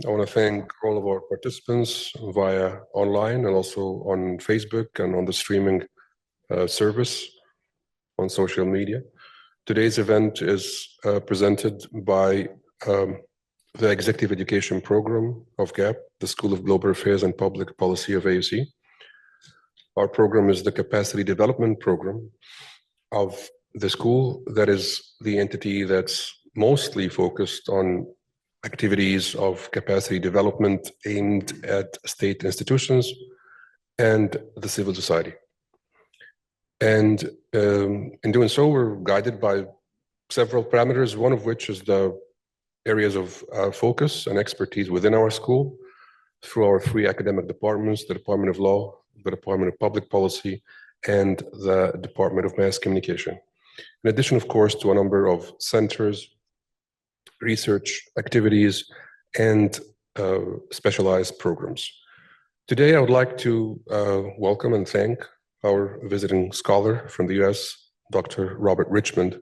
I want to thank all of our participants via online and also on Facebook and on the streaming service on social media. Today's event is presented by the Executive Education Program of GAPP, the School of Global Affairs and Public Policy of AUC. Our program is the Capacity Development Program of the school. That is the entity that's mostly focused on activities of capacity development aimed at state institutions and the civil society. And in doing so, we're guided by several parameters, one of which is the areas of focus and expertise within our school through our three academic departments, the Department of Law, the Department of Public Policy, and the Department of Mass Communication. In addition, of course, to a number of centers, research activities, and specialized programs. Today, I would like to welcome and thank our visiting scholar from the US, Dr. Robert Richmond.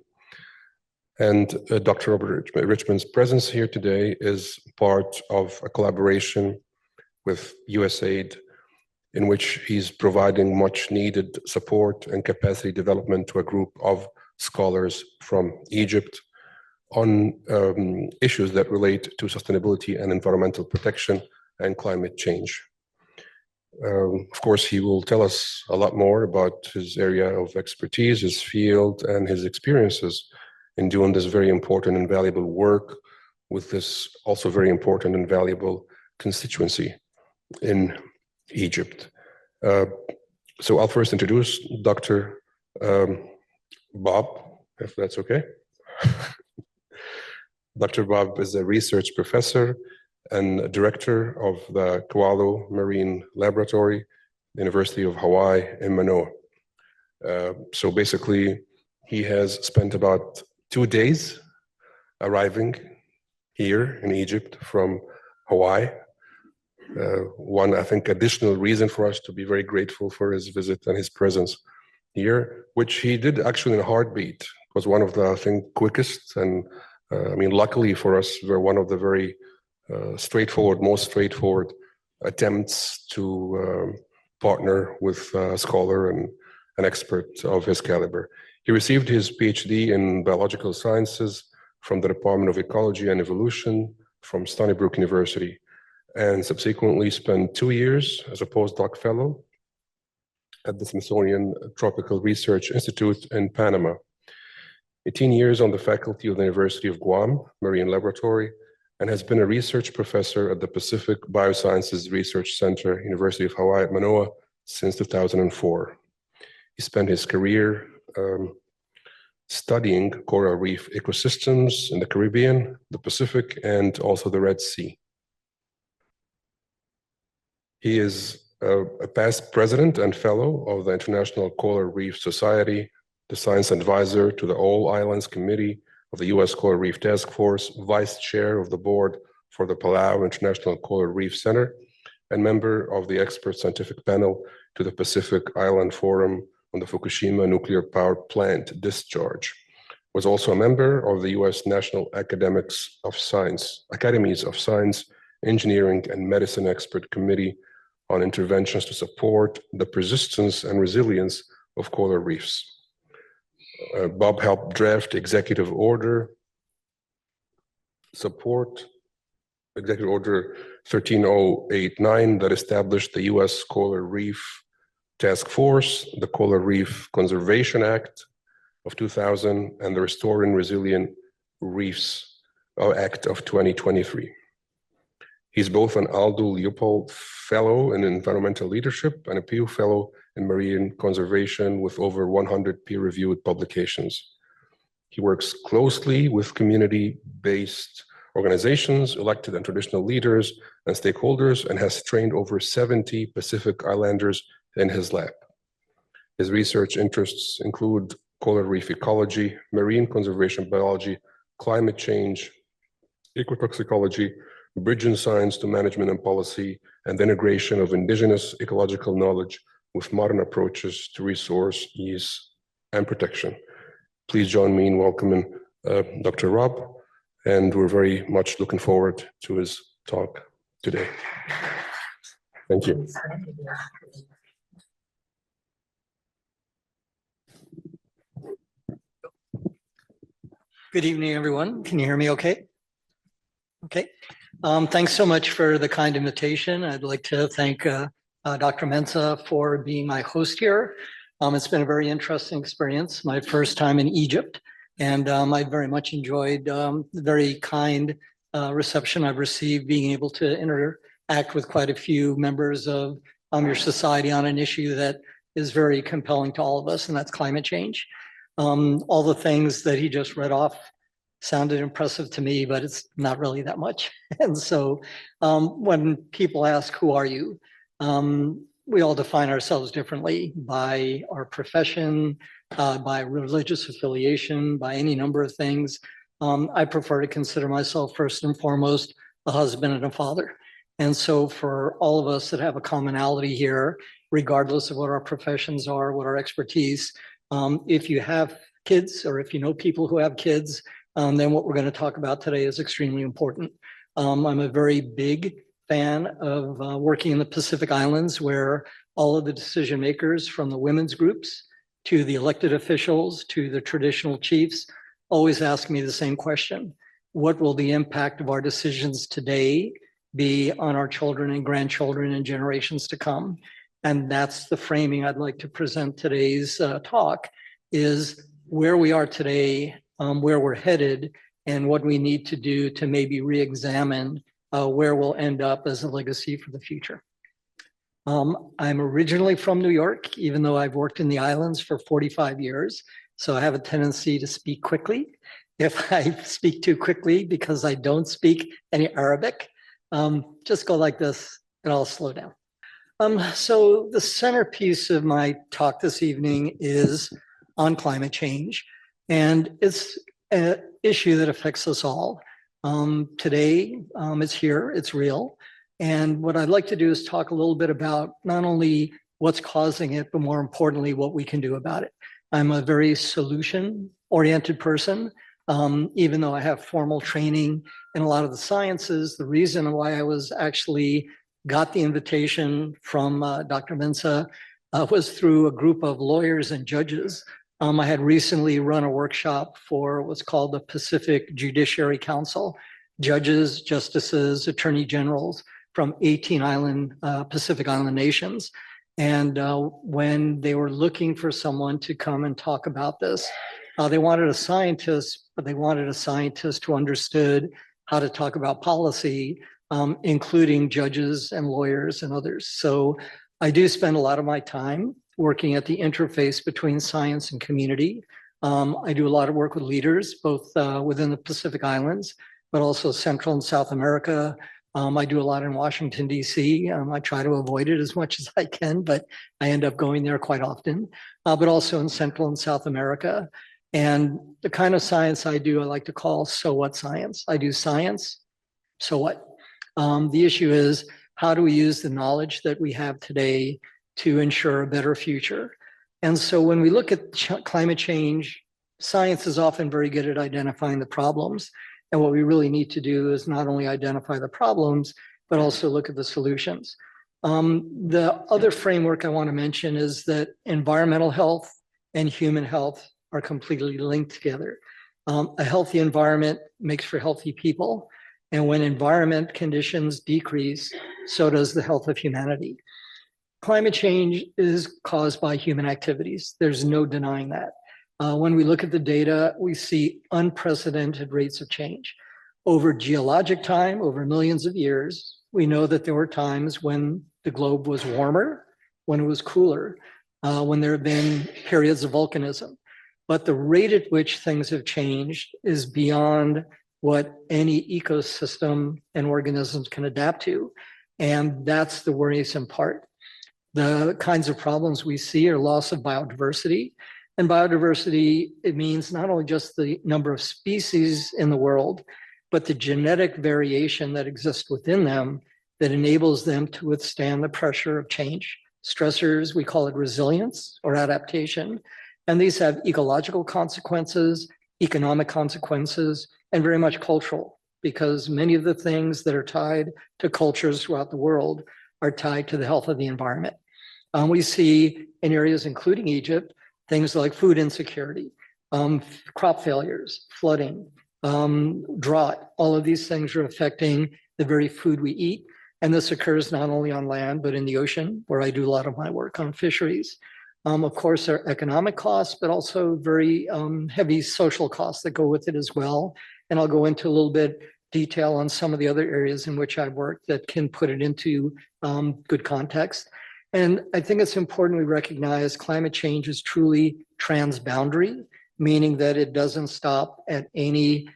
And Dr. Robert Richmond's presence here today is part of a collaboration with USAID, in which he's providing much needed support and capacity development to a group of scholars from Egypt on issues that relate to sustainability and environmental protection and climate change. Of course, he will tell us a lot more about his area of expertise, his field, and his experiences in doing this very important and valuable work with this also very important and valuable constituency in Egypt. So I'll first introduce Dr. Bob, if that's okay. Dr. Bob is a research professor and director of the Kewalo Marine Laboratory, University of Hawaii in Manoa. So basically, he has spent about 2 days arriving here in Egypt from Hawaii. One, I think, additional reason for us to be very grateful for his visit and his presence here, which he did actually in a heartbeat. It was one of the, I think, quickest and I mean, luckily for us, we're one of the very most straightforward attempts to partner with a scholar and an expert of his caliber. He received his PhD in biological sciences from the Department of Ecology and Evolution from Stony Brook University, and subsequently spent 2 years as a postdoc fellow at the Smithsonian Tropical Research Institute in Panama. 18 years on the faculty of the University of Guam Marine Laboratory, and has been a research professor at the Pacific Biosciences Research Center, University of Hawaii at Manoa, since 2004. He spent his career studying coral reef ecosystems in the Caribbean, the Pacific, and also the Red Sea. He is a past president and fellow of the International Coral Reef Society, the science advisor to the All Islands Committee of the U.S. Coral Reef Task Force, vice chair of the board for the Palau International Coral Reef Center, and member of the expert scientific panel to the Pacific Island Forum on the Fukushima nuclear power plant discharge. Was also a member of the U.S. National Academies of Science, Engineering, and Medicine Expert Committee on interventions to support the persistence and resilience of coral reefs. Bob helped draft Executive Order 13089 that established the U.S. Coral Reef Task Force, the Coral Reef Conservation Act of 2000, and the Restoring Resilient Reefs Act of 2023. He's both an Aldo Leopold Fellow in Environmental Leadership and a Pew Fellow in Marine Conservation with over 100 peer-reviewed publications. He works closely with community-based organizations, elected and traditional leaders and stakeholders, and has trained over 70 Pacific Islanders in his lab. His research interests include coral reef ecology, marine conservation biology, climate change, ecotoxicology, bridging science to management and policy, and the integration of indigenous ecological knowledge with modern approaches to resource use and protection. Please join me in welcoming Dr. Rob, and we're very much looking forward to his talk today. Thank you. Good evening, everyone. Can you hear me okay? Okay. Thanks so much for the kind invitation. I'd like to thank Dr. Mensa for being my host here. It's been a very interesting experience, my first time in Egypt, and I very much enjoyed the very kind reception I've received, being able to interact with quite a few members of your society on an issue that is very compelling to all of us, and that's climate change. All the things that he just read off sounded impressive to me, but it's not really that much. And so when people ask, who are you? We all define ourselves differently by our profession, by religious affiliation, by any number of things. I prefer to consider myself first and foremost a husband and a father. And so for all of us that have a commonality here, regardless of what our professions are, what our expertise, if you have kids or if you know people who have kids, then what we're going to talk about today is extremely important. I'm a very big fan of working in the Pacific Islands, where all of the decision makers, from the women's groups to the elected officials to the traditional chiefs, always ask me the same question: what will the impact of our decisions today be on our children and grandchildren and generations to come? And that's the framing I'd like to present today's talk, is where we are today, where we're headed, and what we need to do to maybe re-examine where we'll end up as a legacy for the future. I'm originally from New York, even though I've worked in the islands for 45 years. So I have a tendency to speak quickly. If I speak too quickly because I don't speak any Arabic, just go like this and I'll slow down. So the centerpiece of my talk this evening is on climate change. And it's an issue that affects us all. Today, it's here, it's real. And what I'd like to do is talk a little bit about not only what's causing it, but more importantly, what we can do about it. I'm a very solution-oriented person. Even though I have formal training in a lot of the sciences, the reason why I was actually got the invitation from Dr. Mensa was through a group of lawyers and judges. I had recently run a workshop for what's called the Pacific Judiciary Council, judges, justices, attorney generals from 18 Pacific Island nations. And when they were looking for someone to come and talk about this, they wanted a scientist, but they wanted a scientist who understood how to talk about policy, including judges and lawyers and others. So I do spend a lot of my time working at the interface between science and community. I do a lot of work with leaders, both within the Pacific Islands, but also Central and South America. I do a lot in Washington, D.C. I try to avoid it as much as I can, but I end up going there quite often, but also in Central and South America. And the kind of science I do, I like to call so what science. I do science, so what? The issue is, how do we use the knowledge that we have today to ensure a better future? And so when we look at climate change, science is often very good at identifying the problems. And what we really need to do is not only identify the problems, but also look at the solutions. The other framework I want to mention is that environmental health and human health are completely linked together. A healthy environment makes for healthy people. And when environment conditions decrease, so does the health of humanity. Climate change is caused by human activities. There's no denying that. When we look at the data, we see unprecedented rates of change. Over geologic time, over millions of years, we know that there were times when the globe was warmer, when it was cooler, when there have been periods of volcanism. But the rate at which things have changed is beyond what any ecosystem and organisms can adapt to. And that's the worrisome part. The kinds of problems we see are loss of biodiversity. And biodiversity, it means not only just the number of species in the world, but the genetic variation that exists within them that enables them to withstand the pressure of change. Stressors, we call it resilience or adaptation. And these have ecological consequences, economic consequences, and very much cultural, because many of the things that are tied to cultures throughout the world are tied to the health of the environment. We see in areas including Egypt, things like food insecurity, crop failures, flooding, drought. All of these things are affecting the very food we eat. And this occurs not only on land, but in the ocean, where I do a lot of my work on fisheries. Of course, there are economic costs, but also very heavy social costs that go with it as well. And I'll go into a little bit detail on some of the other areas in which I've worked that can put it into good context. And I think it's important we recognize climate change is truly transboundary, meaning that it doesn't stop at any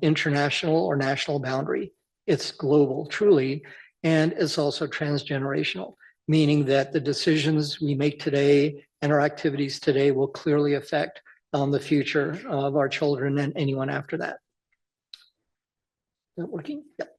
international or national boundary. It's global, truly, and it's also transgenerational, meaning that the decisions we make today and our activities today will clearly affect the future of our children and anyone after that. Is that working? Yep.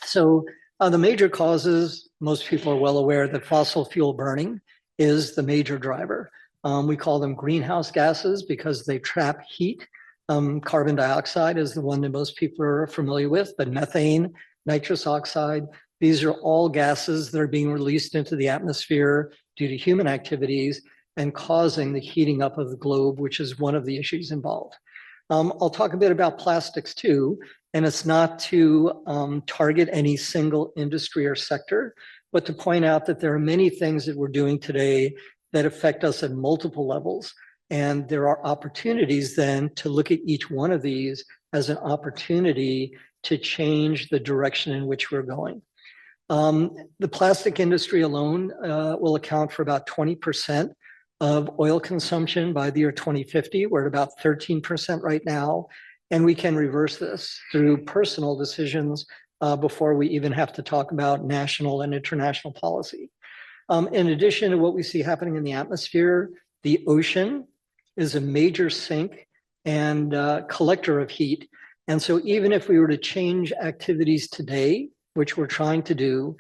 So the major causes, most people are well aware that fossil fuel burning is the major driver. We call them greenhouse gases because they trap heat. Carbon dioxide is the one that most people are familiar with, but methane, nitrous oxide, these are all gases that are being released into the atmosphere due to human activities and causing the heating up of the globe, which is one of the issues involved. I'll talk a bit about plastics too, and it's not to target any single industry or sector, but to point out that there are many things that we're doing today that affect us at multiple levels. And there are opportunities then to look at each one of these as an opportunity to change the direction in which we're going. The plastic industry alone will account for about 20% of oil consumption by the year 2050. We're at about 13% right now. And we can reverse this through personal decisions before we even have to talk about national and international policy. In addition to what we see happening in the atmosphere, the ocean is a major sink and collector of heat. And so even if we were to change activities today, which we're trying to do,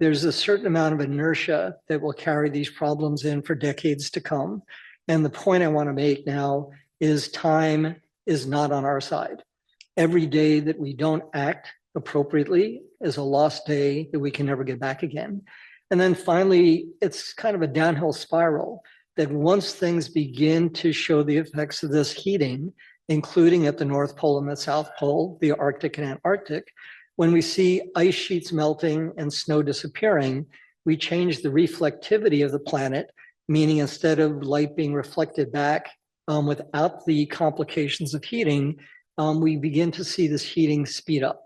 there's a certain amount of inertia that will carry these problems in for decades to come. And the point I want to make now is time is not on our side. Every day that we don't act appropriately is a lost day that we can never get back again. And then finally, it's kind of a downhill spiral that once things begin to show the effects of this heating, including at the North Pole and the South Pole, the Arctic and Antarctic, when we see ice sheets melting and snow disappearing, we change the reflectivity of the planet, meaning instead of light being reflected back without the complications of heating, we begin to see this heating speed up.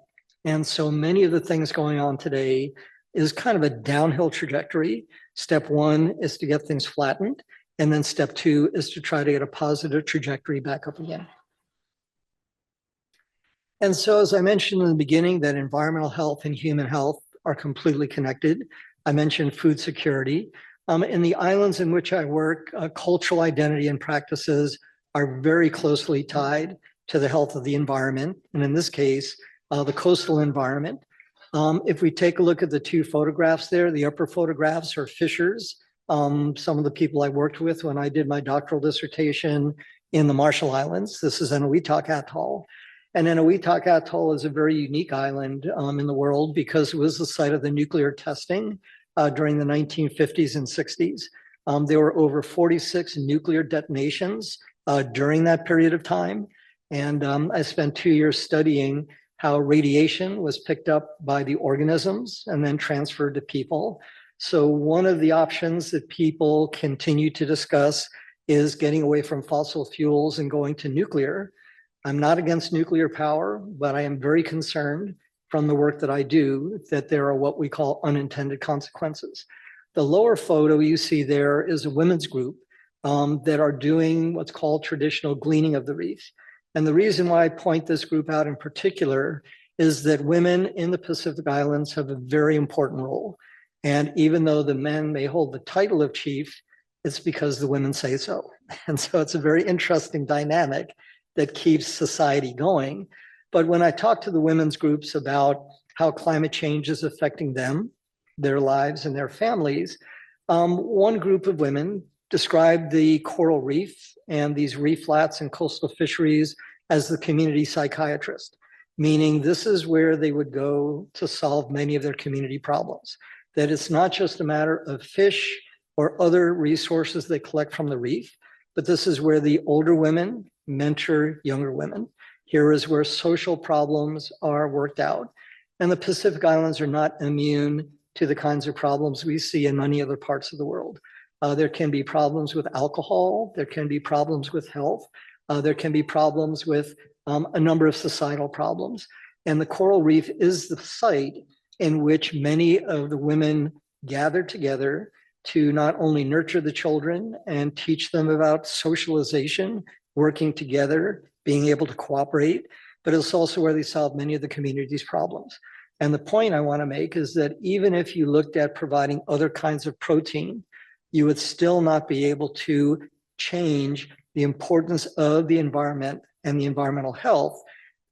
And so many of the things going on today is kind of a downhill trajectory. Step one is to get things flattened. And then step two is to try to get a positive trajectory back up again. And so, as I mentioned in the beginning, that environmental health and human health are completely connected. I mentioned food security. In the islands in which I work, cultural identity and practices are very closely tied to the health of the environment. And in this case, the coastal environment. If we take a look at the two photographs there, the upper photographs are fishers. Some of the people I worked with when I did my doctoral dissertation in the Marshall Islands. This is Eniwetok Atoll. And Eniwetok Atoll is a very unique island in the world because it was the site of the nuclear testing during the 1950s and 60s. There were over 46 nuclear detonations during that period of time. And I spent 2 years studying how radiation was picked up by the organisms and then transferred to people. So one of the options that people continue to discuss is getting away from fossil fuels and going to nuclear. I'm not against nuclear power, but I am very concerned from the work that I do that there are what we call unintended consequences. The lower photo you see there is a women's group that are doing what's called traditional gleaning of the reef. And the reason why I point this group out in particular is that women in the Pacific Islands have a very important role. And even though the men may hold the title of chief, it's because the women say so. And so it's a very interesting dynamic that keeps society going. But when I talk to the women's groups about how climate change is affecting them, their lives and their families, one group of women described the coral reef and these reef flats and coastal fisheries as the community psychiatrist, meaning this is where they would go to solve many of their community problems. That it's not just a matter of fish or other resources they collect from the reef, but this is where the older women mentor younger women. Here is where social problems are worked out. And the Pacific Islands are not immune to the kinds of problems we see in many other parts of the world. There can be problems with alcohol, there can be problems with health, there can be problems with a number of societal problems. And the coral reef is the site in which many of the women gather together to not only nurture the children and teach them about socialization, working together, being able to cooperate, but it's also where they solve many of the community's problems. And the point I want to make is that even if you looked at providing other kinds of protein, you would still not be able to change the importance of the environment and the environmental health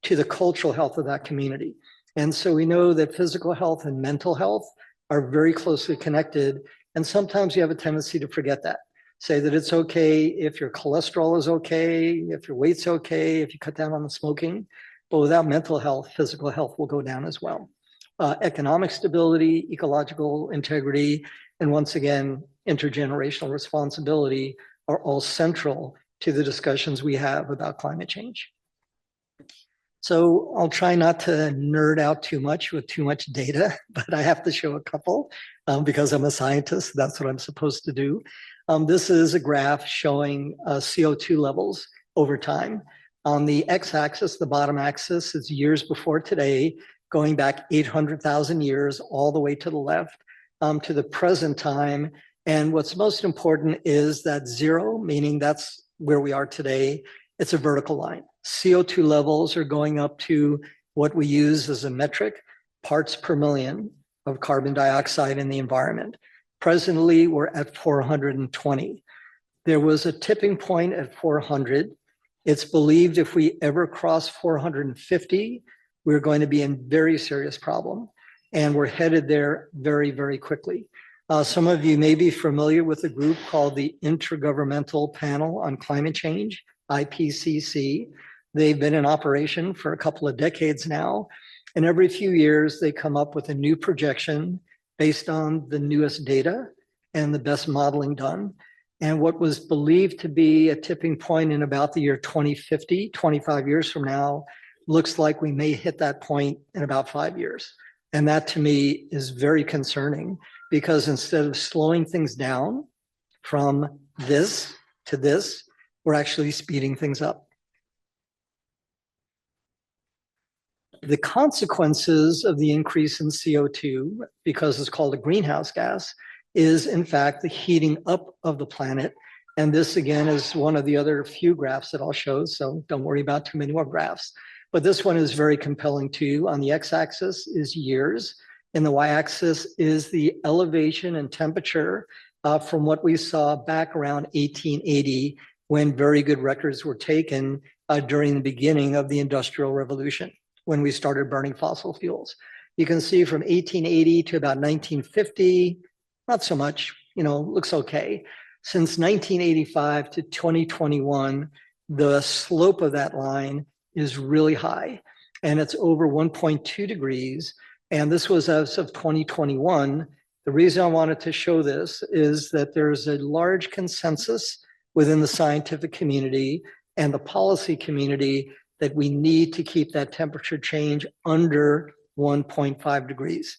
to the cultural health of that community. And so we know that physical health and mental health are very closely connected. And sometimes you have a tendency to forget that. Say that it's okay if your cholesterol is okay, if your weight's okay, if you cut down on the smoking, but without mental health, physical health will go down as well. Economic stability, ecological integrity, and once again, intergenerational responsibility are all central to the discussions we have about climate change. So I'll try not to nerd out too much with too much data, but I have to show a couple because I'm a scientist. That's what I'm supposed to do. This is a graph showing CO2 levels over time. On the x-axis, the bottom axis is years before today, going back 800,000 years all the way to the left to the present time. And what's most important is that zero, meaning that's where we are today. It's a vertical line. CO2 levels are going up to what we use as a metric, parts per million of carbon dioxide in the environment. Presently, we're at 420. There was a tipping point at 400. It's believed if we ever cross 450, we're going to be in very serious problem. And we're headed there very, very quickly. Some of you may be familiar with a group called the Intergovernmental Panel on Climate Change, IPCC. They've been in operation for a couple of decades now. And every few years, they come up with a new projection based on the newest data and the best modeling done. And what was believed to be a tipping point in about the year 2050, 25 years from now, looks like we may hit that point in about 5 years. And that to me is very concerning because instead of slowing things down from this to this, we're actually speeding things up. The consequences of the increase in CO2, because it's called a greenhouse gas, is in fact the heating up of the planet. And this again is one of the other few graphs that I'll show, so don't worry about too many more graphs. But this one is very compelling too. On the x-axis is years, and the y-axis is the elevation and temperature from what we saw back around 1880, when very good records were taken during the beginning of the Industrial Revolution, when we started burning fossil fuels. You can see from 1880 to about 1950, not so much, looks okay. Since 1985 to 2021, the slope of that line is really high, and it's over 1.2 degrees. And this was as of 2021. The reason I wanted to show this is that there's a large consensus within the scientific community and the policy community that we need to keep that temperature change under 1.5 degrees.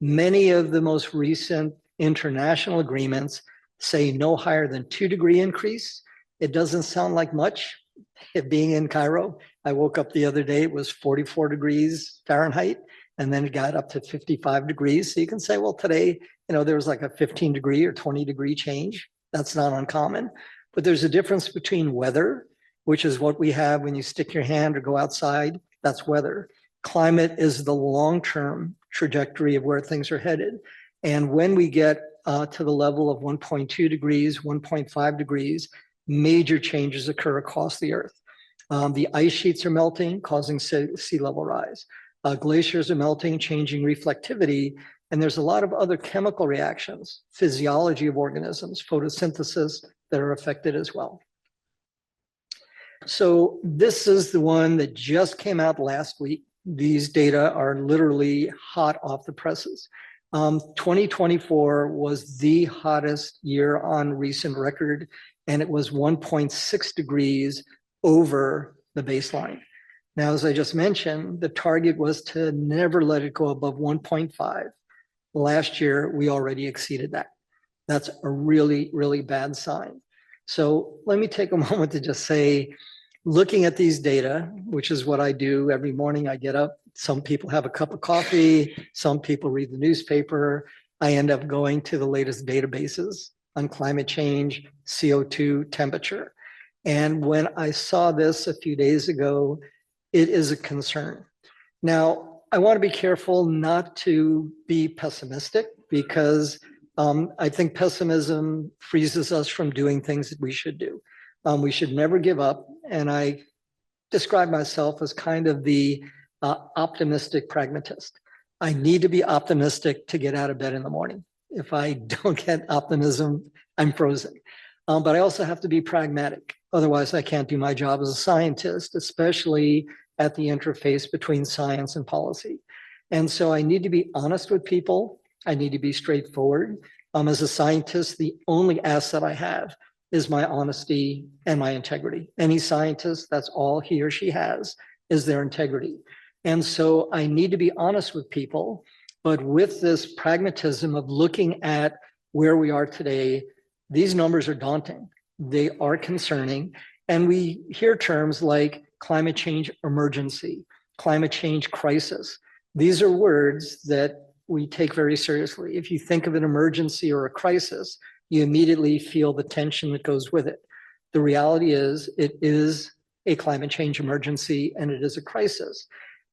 Many of the most recent international agreements say no higher than 2-degree increase. It doesn't sound like much. Being in Cairo, I woke up the other day, it was 44 degrees Fahrenheit, and then it got up to 55 degrees. So you can say, well, today, there was like a 15-degree or 20-degree change. That's not uncommon. But there's a difference between weather, which is what we have when you stick your hand or go outside. That's weather. Climate is the long-term trajectory of where things are headed. And when we get to the level of 1.2 degrees, 1.5 degrees, major changes occur across the Earth. The ice sheets are melting, causing sea level rise. Glaciers are melting, changing reflectivity. And there's a lot of other chemical reactions, physiology of organisms, photosynthesis that are affected as well. So this is the one that just came out last week. These data are literally hot off the presses. 2024 was the hottest year on recent record, and it was 1.6 degrees over the baseline. Now, as I just mentioned, the target was to never let it go above 1.5. Last year, we already exceeded that. That's a really, really bad sign. So let me take a moment to just say, looking at these data, which is what I do every morning, I get up, some people have a cup of coffee, some people read the newspaper. I end up going to the latest databases on climate change, CO2, temperature. And when I saw this a few days ago, it is a concern. Now, I want to be careful not to be pessimistic because I think pessimism freezes us from doing things that we should do. We should never give up. And I describe myself as kind of the optimistic pragmatist. I need to be optimistic to get out of bed in the morning. If I don't get optimism, I'm frozen. But I also have to be pragmatic. Otherwise, I can't do my job as a scientist, especially at the interface between science and policy. And so I need to be honest with people. I need to be straightforward. As a scientist, the only asset I have is my honesty and my integrity. Any scientist, that's all he or she has, is their integrity. And so I need to be honest with people, but with this pragmatism of looking at where we are today, these numbers are daunting. They are concerning. And we hear terms like climate change emergency, climate change crisis. These are words that we take very seriously. If you think of an emergency or a crisis, you immediately feel the tension that goes with it. The reality is it is a climate change emergency and it is a crisis.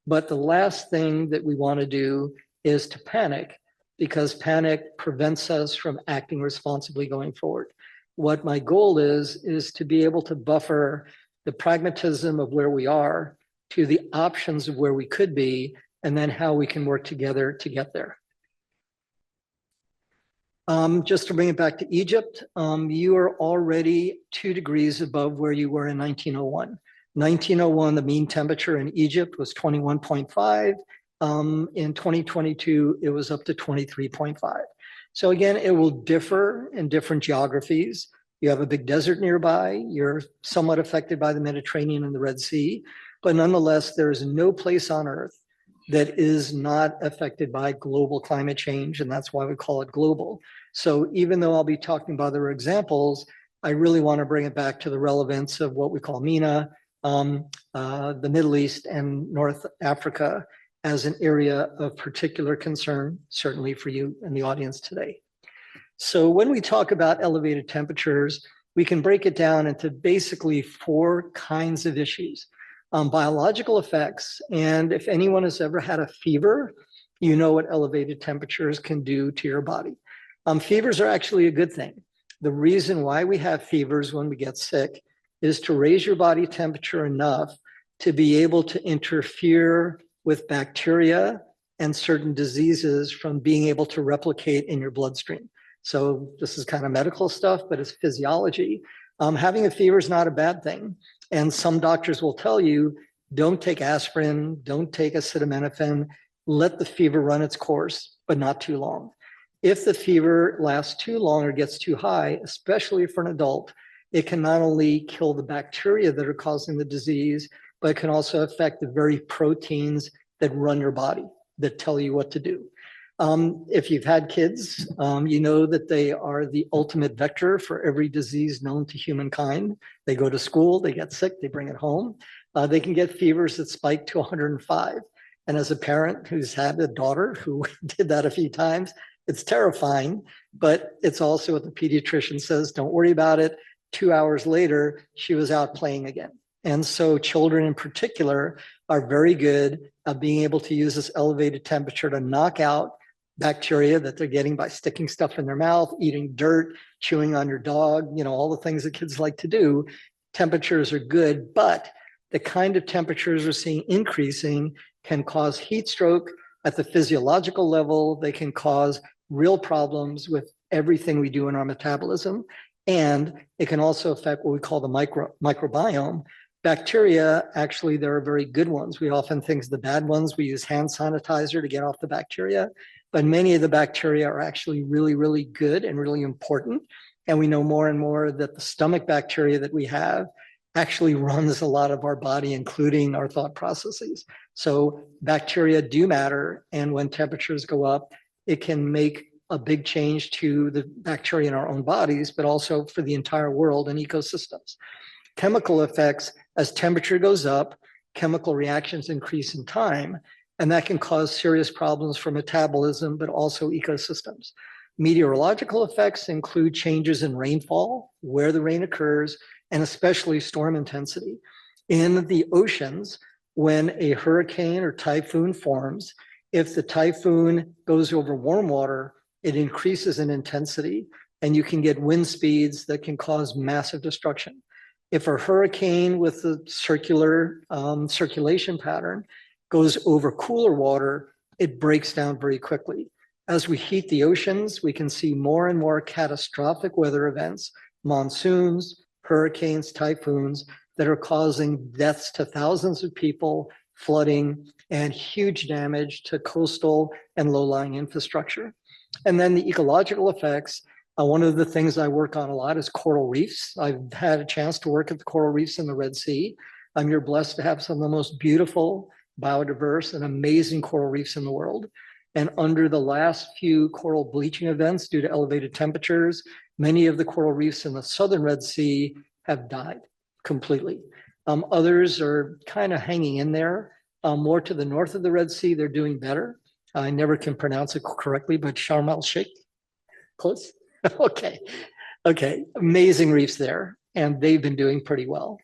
But the last thing that we want to do is to panic, because panic prevents us from acting responsibly going forward. What my goal is to be able to buffer the pragmatism of where we are to the options of where we could be, and then how we can work together to get there. Just to bring it back to Egypt, you are already 2 degrees above where you were in 1901. 1901, the mean temperature in Egypt was 21.5. In 2022, it was up to 23.5. So again, it will differ in different geographies. You have a big desert nearby. You're somewhat affected by the Mediterranean and the Red Sea. But nonetheless, there is no place on Earth that is not affected by global climate change, and that's why we call it global. So even though I'll be talking about other examples, I really want to bring it back to the relevance of what we call MENA, the Middle East and North Africa as an area of particular concern, certainly for you in the audience today. So when we talk about elevated temperatures, we can break it down into basically 4 kinds of issues. Biological effects, and if anyone has ever had a fever, you know what elevated temperatures can do to your body. Fevers are actually a good thing. The reason why we have fevers when we get sick is to raise your body temperature enough to be able to interfere with bacteria and certain diseases from being able to replicate in your bloodstream. So this is kind of medical stuff, but it's physiology. Having a fever is not a bad thing. And some doctors will tell you, don't take aspirin, don't take acetaminophen, let the fever run its course, but not too long. If the fever lasts too long or gets too high, especially for an adult, it can not only kill the bacteria that are causing the disease, but it can also affect the very proteins that run your body, that tell you what to do. If you've had kids, you know that they are the ultimate vector for every disease known to humankind. They go to school, they get sick, they bring it home. They can get fevers that spike to 105. And as a parent who's had a daughter who did that a few times, it's terrifying, but it's also what the pediatrician says, don't worry about it. 2 hours later, she was out playing again. And so children in particular are very good at being able to use this elevated temperature to knock out bacteria that they're getting by sticking stuff in their mouth, eating dirt, chewing on your dog, you know, all the things that kids like to do. Temperatures are good, but the kind of temperatures we're seeing increasing can cause heat stroke at the physiological level. They can cause real problems with everything we do in our metabolism. And it can also affect what we call the microbiome, Bacteria, actually, there are very good ones. We often think the bad ones, we use hand sanitizer to get off the bacteria, but many of the bacteria are actually really, really good and really important. And we know more and more that the stomach bacteria that we have actually runs a lot of our body, including our thought processes. So bacteria do matter. And when temperatures go up, it can make a big change to the bacteria in our own bodies, but also for the entire world and ecosystems. Chemical effects, as temperature goes up, chemical reactions increase in time, and that can cause serious problems for metabolism, but also ecosystems. Meteorological effects include changes in rainfall, where the rain occurs, and especially storm intensity. In the oceans, when a hurricane or typhoon forms, if the typhoon goes over warm water, it increases in intensity, and you can get wind speeds that can cause massive destruction. If a hurricane with a circular circulation pattern goes over cooler water, it breaks down very quickly. As we heat the oceans, we can see more and more catastrophic weather events, monsoons, hurricanes, typhoons that are causing deaths to thousands of people, flooding, and huge damage to coastal and low-lying infrastructure. And then the ecological effects. One of the things I work on a lot is coral reefs. I've had a chance to work at the coral reefs in the Red Sea. You're blessed to have some of the most beautiful, biodiverse, and amazing coral reefs in the world. And under the last few coral bleaching events due to elevated temperatures, many of the coral reefs in the southern Red Sea have died completely. Others are kind of hanging in there. More to the north of the Red Sea, they're doing better. I never can pronounce it correctly, but Sharm el-Sheikh, close. Okay, amazing reefs there, and they've been doing pretty well.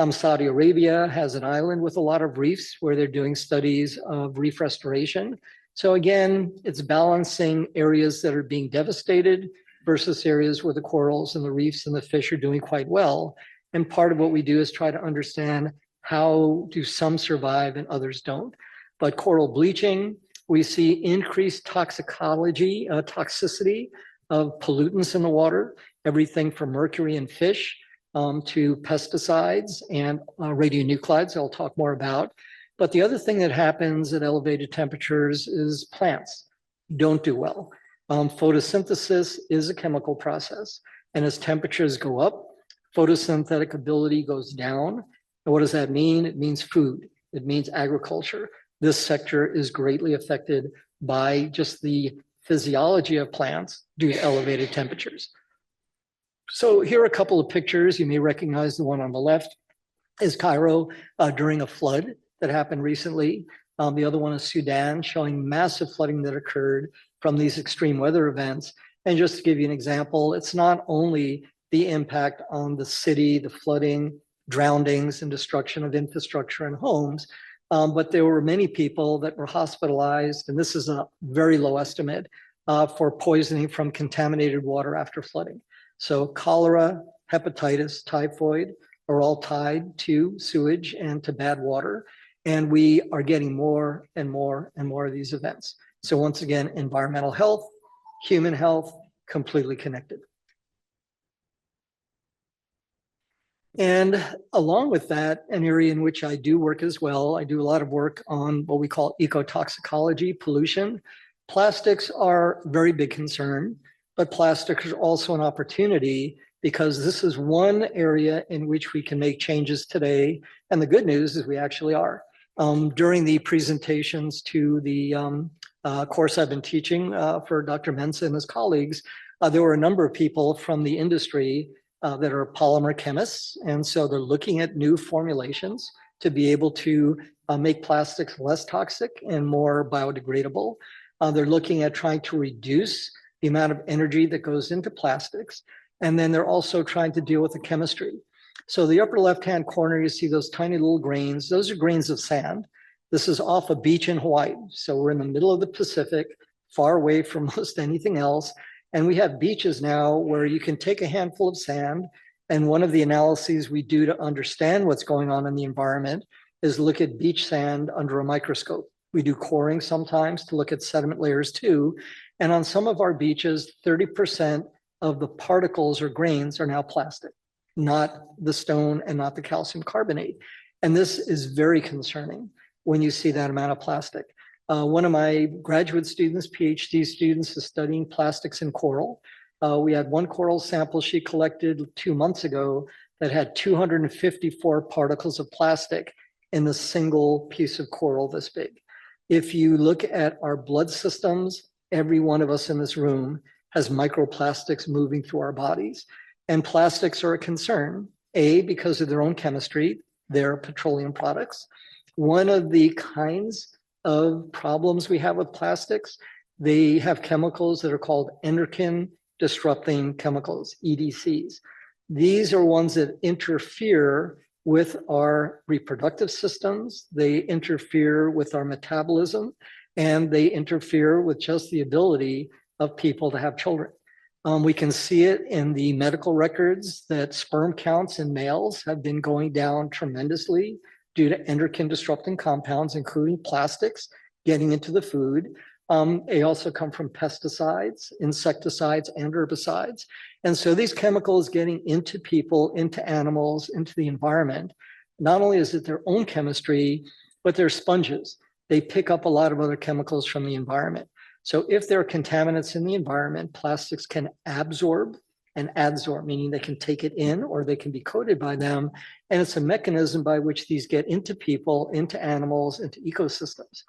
Saudi Arabia has an island with a lot of reefs where they're doing studies of reef restoration. So again, it's balancing areas that are being devastated versus areas where the corals and the reefs and the fish are doing quite well. And part of what we do is try to understand how do some survive and others don't. But coral bleaching, we see increased toxicity of pollutants in the water, everything from mercury in fish to pesticides and radionuclides I'll talk more about. But the other thing that happens at elevated temperatures is plants don't do well. Photosynthesis is a chemical process. And as temperatures go up, photosynthetic ability goes down. And what does that mean? It means food. It means agriculture. This sector is greatly affected by just the physiology of plants due to elevated temperatures. So here are a couple of pictures. You may recognize the one on the left is Cairo during a flood that happened recently. The other one is Sudan, showing massive flooding that occurred from these extreme weather events. And just to give you an example, it's not only the impact on the city, the flooding, drownings, and destruction of infrastructure and homes, but there were many people that were hospitalized, and this is a very low estimate, for poisoning from contaminated water after flooding. So cholera, hepatitis, typhoid are all tied to sewage and to bad water. And we are getting more and more and more of these events. So once again, environmental health, human health, completely connected. And along with that, an area in which I do work as well, I do a lot of work on what we call ecotoxicology, pollution. Plastics are a very big concern, but plastics are also an opportunity because this is one area in which we can make changes today. And the good news is we actually are. During the presentations to the course I've been teaching for Dr. Mensah and his colleagues, there were a number of people from the industry that are polymer chemists. And so they're looking at new formulations to be able to make plastics less toxic and more biodegradable. They're looking at trying to reduce the amount of energy that goes into plastics. And then they're also trying to deal with the chemistry. So the upper left-hand corner, you see those tiny little grains. Those are grains of sand. This is off a beach in Hawaii. So we're in the middle of the Pacific, far away from most anything else. And we have beaches now where you can take a handful of sand. And one of the analyses we do to understand what's going on in the environment is look at beach sand under a microscope. We do coring sometimes to look at sediment layers too. And on some of our beaches, 30% of the particles or grains are now plastic. not the stone and not the calcium carbonate. And this is very concerning when you see that amount of plastic. One of my graduate students, PhD students, is studying plastics in coral. We had one coral sample she collected 2 months ago that had 254 particles of plastic in the single piece of coral this big. If you look at our blood systems, every one of us in this room has microplastics moving through our bodies. And plastics are a concern, A, because of their own chemistry, they're petroleum products. One of the kinds of problems we have with plastics, they have chemicals that are called endocrine disrupting chemicals, EDCs. These are ones that interfere with our reproductive systems, they interfere with our metabolism, and they interfere with just the ability of people to have children. We can see it in the medical records that sperm counts in males have been going down tremendously due to endocrine disrupting compounds, including plastics getting into the food. They also come from pesticides, insecticides, and herbicides. And so these chemicals getting into people, into animals, into the environment, not only is it their own chemistry, but they're sponges. They pick up a lot of other chemicals from the environment. So if there are contaminants in the environment, plastics can absorb and adsorb, meaning they can take it in or they can be coated by them. And it's a mechanism by which these get into people, into animals, into ecosystems.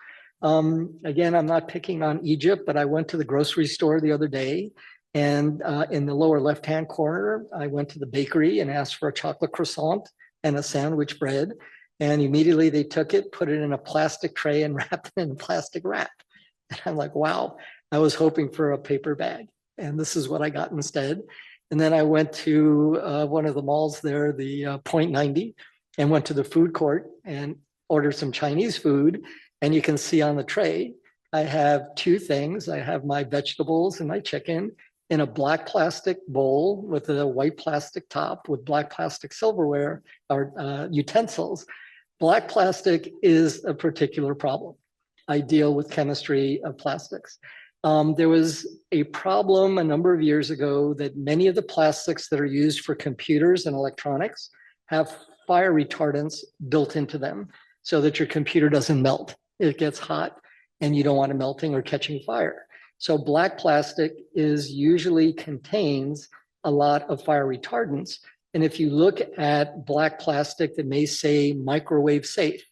Again, I'm not picking on Egypt, but I went to the grocery store the other day, and in the lower left-hand corner, I went to the bakery and asked for a chocolate croissant and a sandwich bread. And immediately they took it, put it in a plastic tray and wrapped it in plastic wrap. And I'm like, wow, I was hoping for a paper bag. And this is what I got instead. And then I went to one of the malls there, the Point 90, and went to the food court and ordered some Chinese food. And you can see on the tray, I have two things. I have my vegetables and my chicken in a black plastic bowl with a white plastic top with black plastic silverware or utensils. Black plastic is a particular problem. I deal with chemistry of plastics. There was a problem a number of years ago that many of the plastics that are used for computers and electronics have fire retardants built into them so that your computer doesn't melt. It gets hot and you don't want it melting or catching fire. So black plastic usually contains a lot of fire retardants. And if you look at black plastic that may say microwave safe,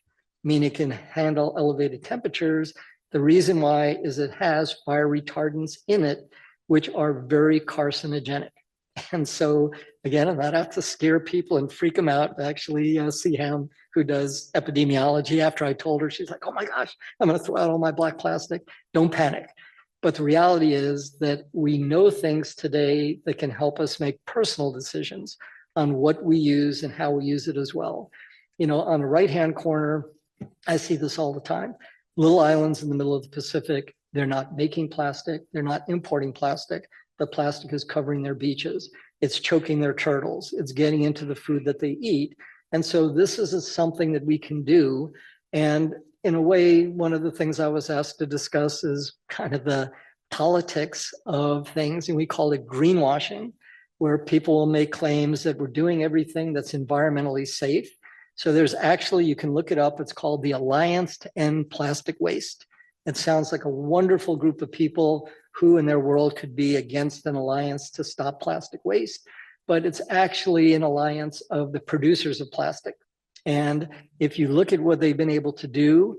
meaning it can handle elevated temperatures, the reason why is it has fire retardants in it, which are very carcinogenic. And so again, I'm not out to scare people and freak them out. Actually, Siham, who does epidemiology, after I told her, she's like, oh my gosh, I'm gonna throw out all my black plastic. Don't panic. But the reality is that we know things today that can help us make personal decisions on what we use and how we use it as well. You know, on the right-hand corner, I see this all the time. Little islands in the middle of the Pacific, they're not making plastic, they're not importing plastic. The plastic is covering their beaches. It's choking their turtles. It's getting into the food that they eat. And so this is something that we can do. And in a way, one of the things I was asked to discuss is kind of the politics of things, and we call it greenwashing, where people will make claims that we're doing everything that's environmentally safe. So there's actually, you can look it up, it's called the Alliance to End Plastic Waste. It sounds like a wonderful group of people who in their world could be against an alliance to stop plastic waste, but it's actually an alliance of the producers of plastic. And if you look at what they've been able to do,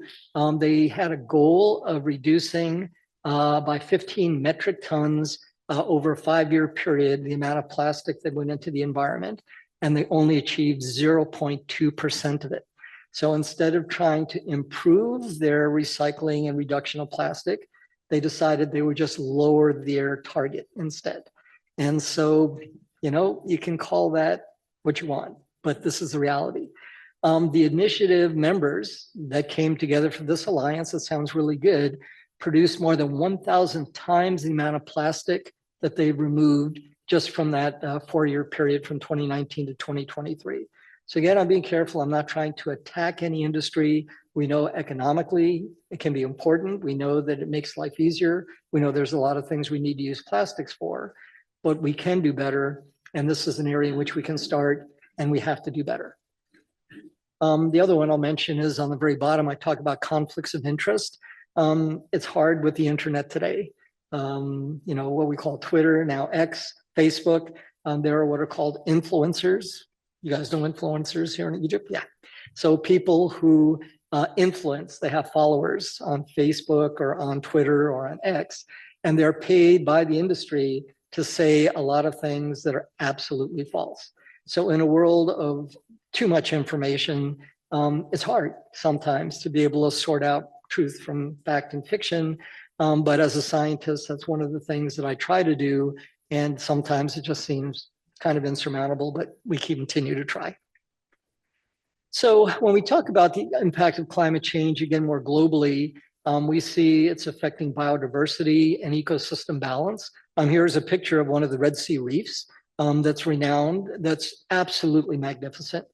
they had a goal of reducing by 15 metric tons over a 5-year period, the amount of plastic that went into the environment, and they only achieved 0.2% of it. So instead of trying to improve their recycling and reduction of plastic, they decided they would just lower their target instead. And so, you know, you can call that what you want, but this is the reality. The initiative members that came together for this alliance, that sounds really good, produced more than 1,000 times the amount of plastic that they've removed just from that 4-year period from 2019 to 2023. So again, I'm being careful. I'm not trying to attack any industry. We know economically it can be important. We know that it makes life easier. We know there's a lot of things we need to use plastics for, but we can do better. And this is an area in which we can start, and we have to do better. The other one I'll mention is on the very bottom, I talk about conflicts of interest. It's hard with the internet today. What we call Twitter, now X, Facebook. There are what are called influencers. You guys know influencers here in Egypt? Yeah. So people who influence, they have followers on Facebook or on Twitter or on X, and they're paid by the industry to say a lot of things that are absolutely false. So in a world of too much information, it's hard sometimes to be able to sort out truth from fact and fiction. But as a scientist, that's one of the things that I try to do. And sometimes it just seems kind of insurmountable, but we continue to try. So when we talk about the impact of climate change, again, more globally, we see it's affecting biodiversity and ecosystem balance. Here's a picture of one of the Red Sea reefs that's renowned, that's absolutely magnificent.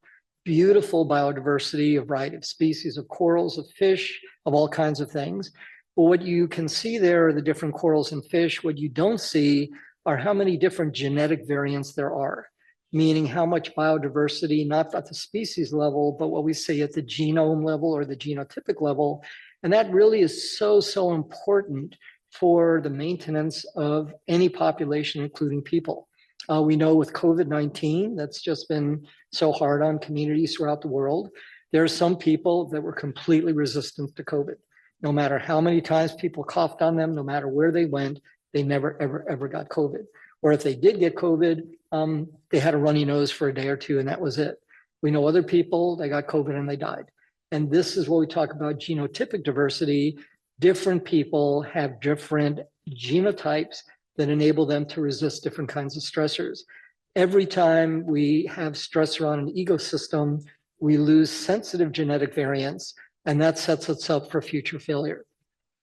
Beautiful biodiversity, a variety of species of corals, of fish, of all kinds of things. But what you can see there are the different corals and fish. What you don't see are how many different genetic variants there are, meaning how much biodiversity, not at the species level, but what we say at the genome level or the genotypic level. And that really is so, so important for the maintenance of any population, including people. We know with COVID-19, that's just been so hard on communities throughout the world. There are some people that were completely resistant to COVID. No matter how many times people coughed on them, no matter where they went, they never, ever, ever got COVID. Or if they did get COVID, they had a runny nose for a day or two, and that was it. We know other people, they got COVID and they died. And this is what we talk about genotypic diversity. Different people have different genotypes that enable them to resist different kinds of stressors. Every time we have stressor on an ecosystem, we lose sensitive genetic variants, and that sets us up for future failure.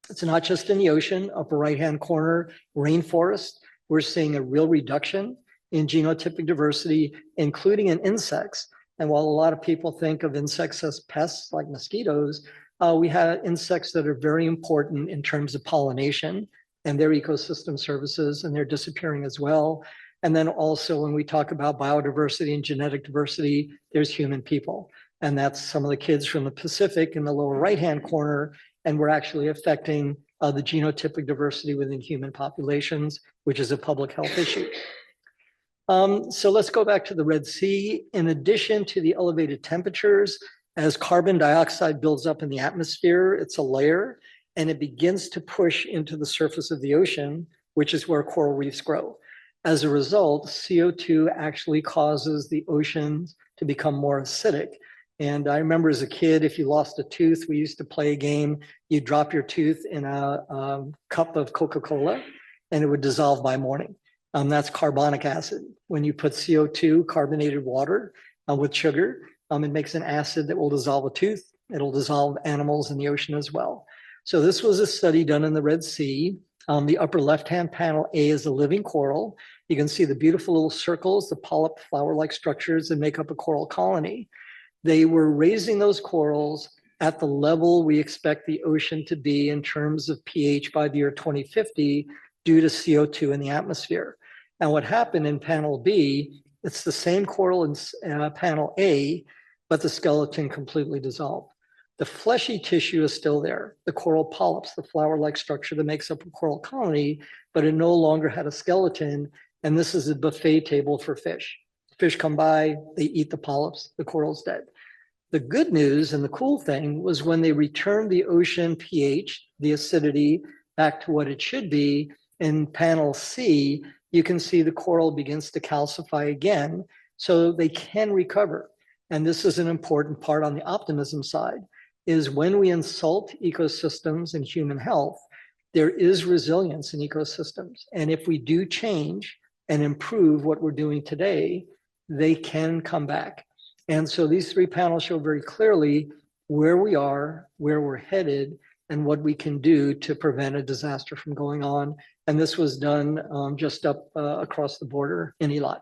It's not just in the ocean, upper right-hand corner, rainforest. We're seeing a real reduction in genotypic diversity, including in insects. And while a lot of people think of insects as pests like mosquitoes, we have insects that are very important in terms of pollination and their ecosystem services, and they're disappearing as well. And then also when we talk about biodiversity and genetic diversity, there's human people. And that's some of the kids from the Pacific in the lower right-hand corner, and we're actually affecting the genotypic diversity within human populations, which is a public health issue. So let's go back to the Red Sea. In addition to the elevated temperatures, as carbon dioxide builds up in the atmosphere, it's a layer, and it begins to push into the surface of the ocean, which is where coral reefs grow. As a result, CO2 actually causes the oceans to become more acidic. And I remember as a kid, if you lost a tooth, we used to play a game. You'd drop your tooth in a cup of Coca-Cola, and it would dissolve by morning. That's carbonic acid. When you put CO2, carbonated water, with sugar, it makes an acid that will dissolve a tooth. It'll dissolve animals in the ocean as well. So this was a study done in the Red Sea. The upper left-hand panel A is a living coral. You can see the beautiful little circles, the polyp flower-like structures that make up a coral colony. They were raising those corals at the level we expect the ocean to be in terms of pH by the year 2050 due to CO2 in the atmosphere. And what happened in panel B, it's the same coral in panel A, but the skeleton completely dissolved. The fleshy tissue is still there, the coral polyps, the flower-like structure that makes up a coral colony, but it no longer had a skeleton. And this is a buffet table for fish. Fish come by, they eat the polyps, the coral's dead. The good news and the cool thing was when they returned the ocean pH, the acidity, back to what it should be, in panel C, you can see the coral begins to calcify again, so they can recover. And this is an important part on the optimism side, is when we insult ecosystems and human health, there is resilience in ecosystems. And if we do change and improve what we're doing today, they can come back. And so these three panels show very clearly where we are, where we're headed, and what we can do to prevent a disaster from going on. And this was done just up across the border in Eilat.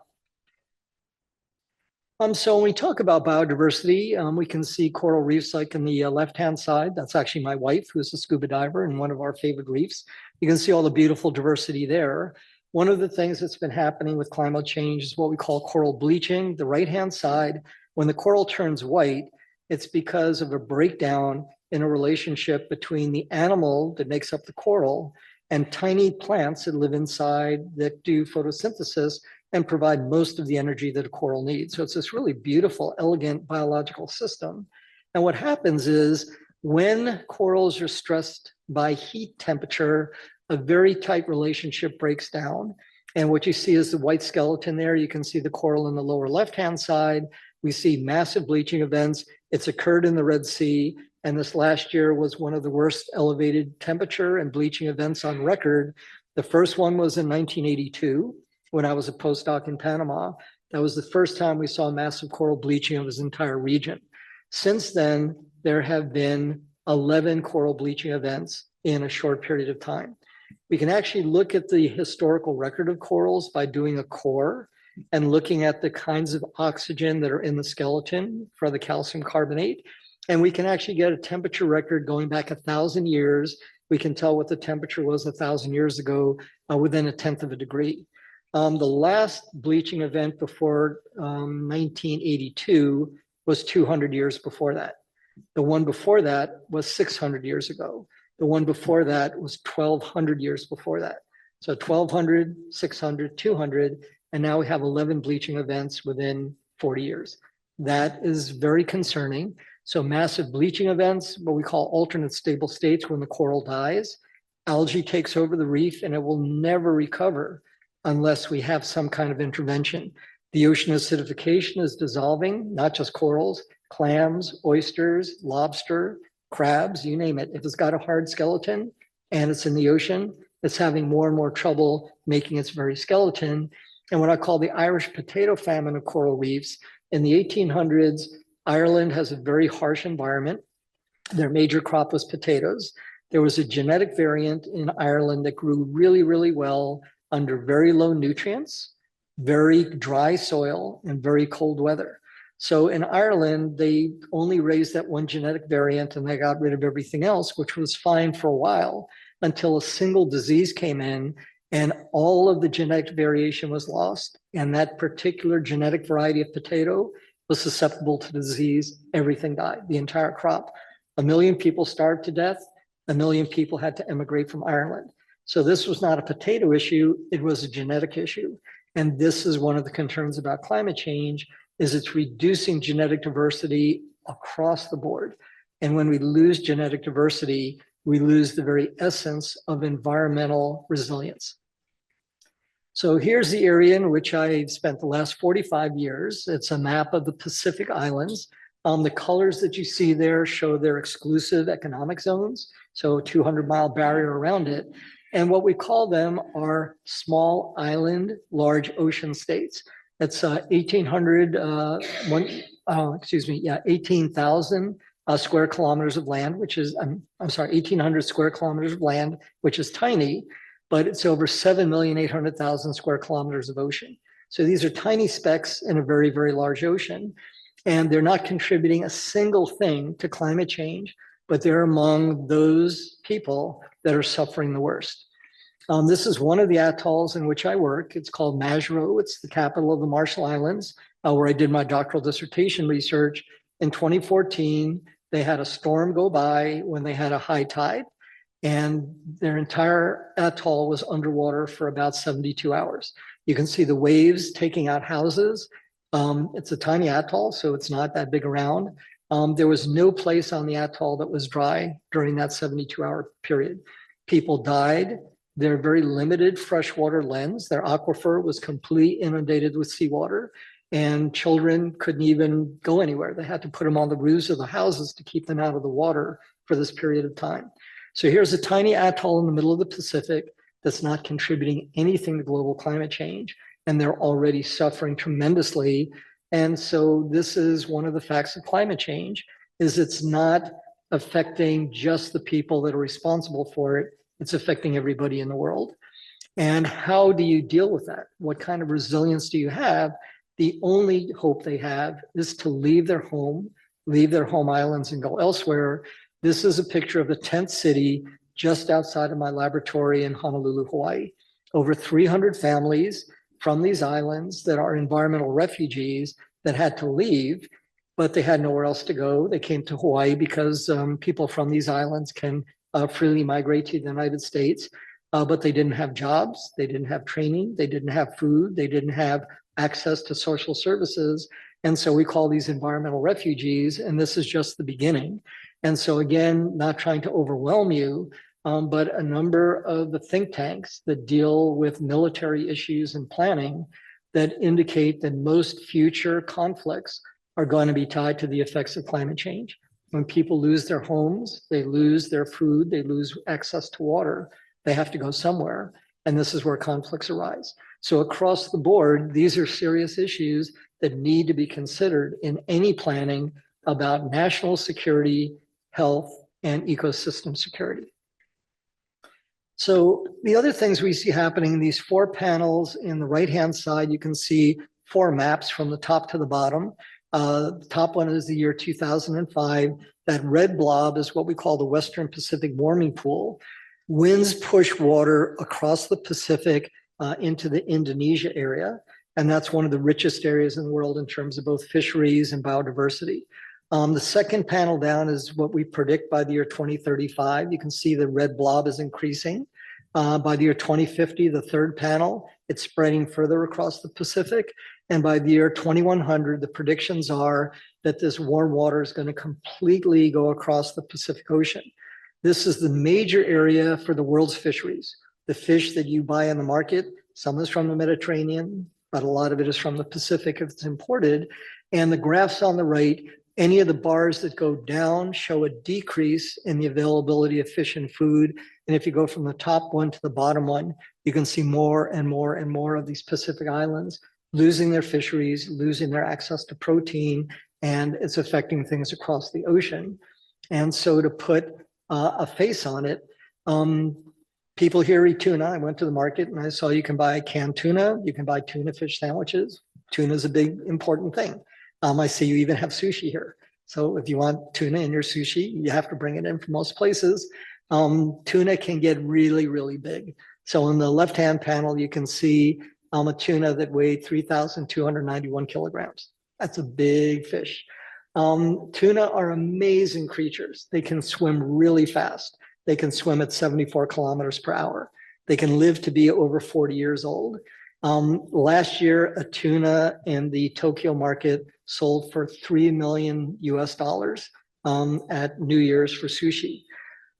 So when we talk about biodiversity, we can see coral reefs like in the left-hand side. That's actually my wife, who's a scuba diver in one of our favorite reefs. You can see all the beautiful diversity there. One of the things that's been happening with climate change is what we call coral bleaching. The right-hand side, when the coral turns white, it's because of a breakdown in a relationship between the animal that makes up the coral and tiny plants that live inside that do photosynthesis and provide most of the energy that a coral needs. So it's this really beautiful, elegant biological system. And what happens is when corals are stressed by heat temperature, a very tight relationship breaks down. And what you see is the white skeleton there. You can see the coral in the lower left-hand side. We see massive bleaching events. It's occurred in the Red Sea. And this last year was one of the worst elevated temperature and bleaching events on record. The first one was in 1982 when I was a postdoc in Panama. That was the first time we saw massive coral bleaching of this entire region. Since then, there have been 11 coral bleaching events in a short period of time. We can actually look at the historical record of corals by doing a core and looking at the kinds of oxygen that are in the skeleton for the calcium carbonate. And we can actually get a temperature record going back 1,000 years. We can tell what the temperature was 1,000 years ago within 1/10 of a degree. The last bleaching event before 1982 was 200 years before that. The one before that was 600 years ago. The one before that was 1,200 years before that. So 1,200, 600, 200, and now we have 11 bleaching events within 40 years. That is very concerning. So massive bleaching events, what we call alternate stable states when the coral dies, algae takes over the reef and it will never recover unless we have some kind of intervention. The ocean acidification is dissolving, not just corals, clams, oysters, lobster, crabs, you name it. If it's got a hard skeleton and it's in the ocean, it's having more and more trouble making its very skeleton. And what I call the Irish potato famine of coral reefs, in the 1800s, Ireland has a very harsh environment. Their major crop was potatoes. There was a genetic variant in Ireland that grew really, really well under very low nutrients, very dry soil, and very cold weather. So in Ireland, they only raised that one genetic variant and they got rid of everything else, which was fine for a while until a single disease came in and all of the genetic variation was lost. And that particular genetic variety of potato was susceptible to disease. Everything died, the entire crop. 1 million people starved to death. 1 million people had to emigrate from Ireland. So this was not a potato issue, it was a genetic issue. And this is one of the concerns about climate change, is it's reducing genetic diversity across the board. And when we lose genetic diversity, we lose the very essence of environmental resilience. So here's the area in which I spent the last 45 years. It's a map of the Pacific Islands. The colors that you see there show their exclusive economic zones, so a 200-mile barrier around it. And what we call them are small island, large ocean states. That's 18,000 square kilometers of land, which is, I'm sorry, 1,800 square kilometers of land, which is tiny, but it's over 7,800,000 square kilometers of ocean. So these are tiny specks in a very, very large ocean. And they're not contributing a single thing to climate change, but they're among those people that are suffering the worst. This is one of the atolls in which I work. It's called Majuro. It's the capital of the Marshall Islands, where I did my doctoral dissertation research. In 2014, they had a storm go by when they had a high tide, and their entire atoll was underwater for about 72 hours. You can see the waves taking out houses. It's a tiny atoll, so it's not that big around. There was no place on the atoll that was dry during that 72-hour period. People died. Their very limited freshwater lens, their aquifer was completely inundated with seawater, and children couldn't even go anywhere. They had to put them on the roofs of the houses to keep them out of the water for this period of time. So here's a tiny atoll in the middle of the Pacific that's not contributing anything to global climate change, and they're already suffering tremendously. And so this is one of the facts of climate change, is it's not affecting just the people that are responsible for it, it's affecting everybody in the world. And how do you deal with that? What kind of resilience do you have? The only hope they have is to leave their home islands and go elsewhere. This is a picture of the 10th city just outside of my laboratory in Honolulu, Hawaii. over 300 families from these islands that are environmental refugees that had to leave, but they had nowhere else to go. They came to Hawaii because people from these islands can freely migrate to the United States, but they didn't have jobs, they didn't have training, they didn't have food, they didn't have access to social services. And so we call these environmental refugees, and this is just the beginning. And so again, not trying to overwhelm you, but a number of the think tanks that deal with military issues and planning that indicate that most future conflicts are going to be tied to the effects of climate change. When people lose their homes, they lose their food, they lose access to water, they have to go somewhere. And this is where conflicts arise. So across the board, these are serious issues that need to be considered in any planning about national security, health, and ecosystem security. So the other things we see happening in these 4 panels in the right-hand side, you can see 4 maps from the top to the bottom. The top one is the year 2005. That red blob is what we call the Western Pacific Warming Pool. Winds push water across the Pacific into the Indonesia area. And that's one of the richest areas in the world in terms of both fisheries and biodiversity. The second panel down is what we predict by the year 2035. You can see the red blob is increasing. By the year 2050, the third panel, it's spreading further across the Pacific. And by the year 2100, the predictions are that this warm water is going to completely go across the Pacific Ocean. This is the major area for the world's fisheries. The fish that you buy in the market, some is from the Mediterranean, but a lot of it is from the Pacific if it's imported. And the graphs on the right, any of the bars that go down show a decrease in the availability of fish and food. And if you go from the top one to the bottom one, you can see more and more and more of these Pacific islands losing their fisheries, losing their access to protein, and it's affecting things across the ocean. And so to put a face on it, people here eat tuna. I went to the market and I saw you can buy canned tuna, you can buy tuna fish sandwiches. Tuna is a big, important thing. I see you even have sushi here. So if you want tuna in your sushi, you have to bring it in from most places. Tuna can get really, really big. So on the left-hand panel, you can see a tuna that weighed 3,291 kilograms. That's a big fish. Tuna are amazing creatures. They can swim really fast. They can swim at 74 kilometers per hour. They can live to be over 40 years old. Last year, a tuna in the Tokyo market sold for $3 million US at New Year's for sushi.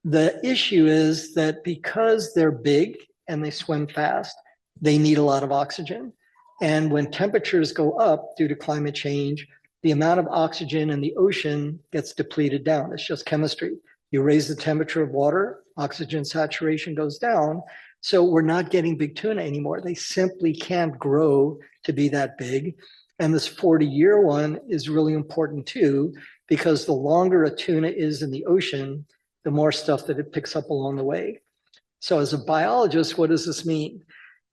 The issue is that because they're big and they swim fast, they need a lot of oxygen. And when temperatures go up due to climate change, the amount of oxygen in the ocean gets depleted down. It's just chemistry. You raise the temperature of water, oxygen saturation goes down. So we're not getting big tuna anymore. They simply can't grow to be that big. And this 40-year one is really important too, because the longer a tuna is in the ocean, the more stuff that it picks up along the way. So as a biologist, what does this mean?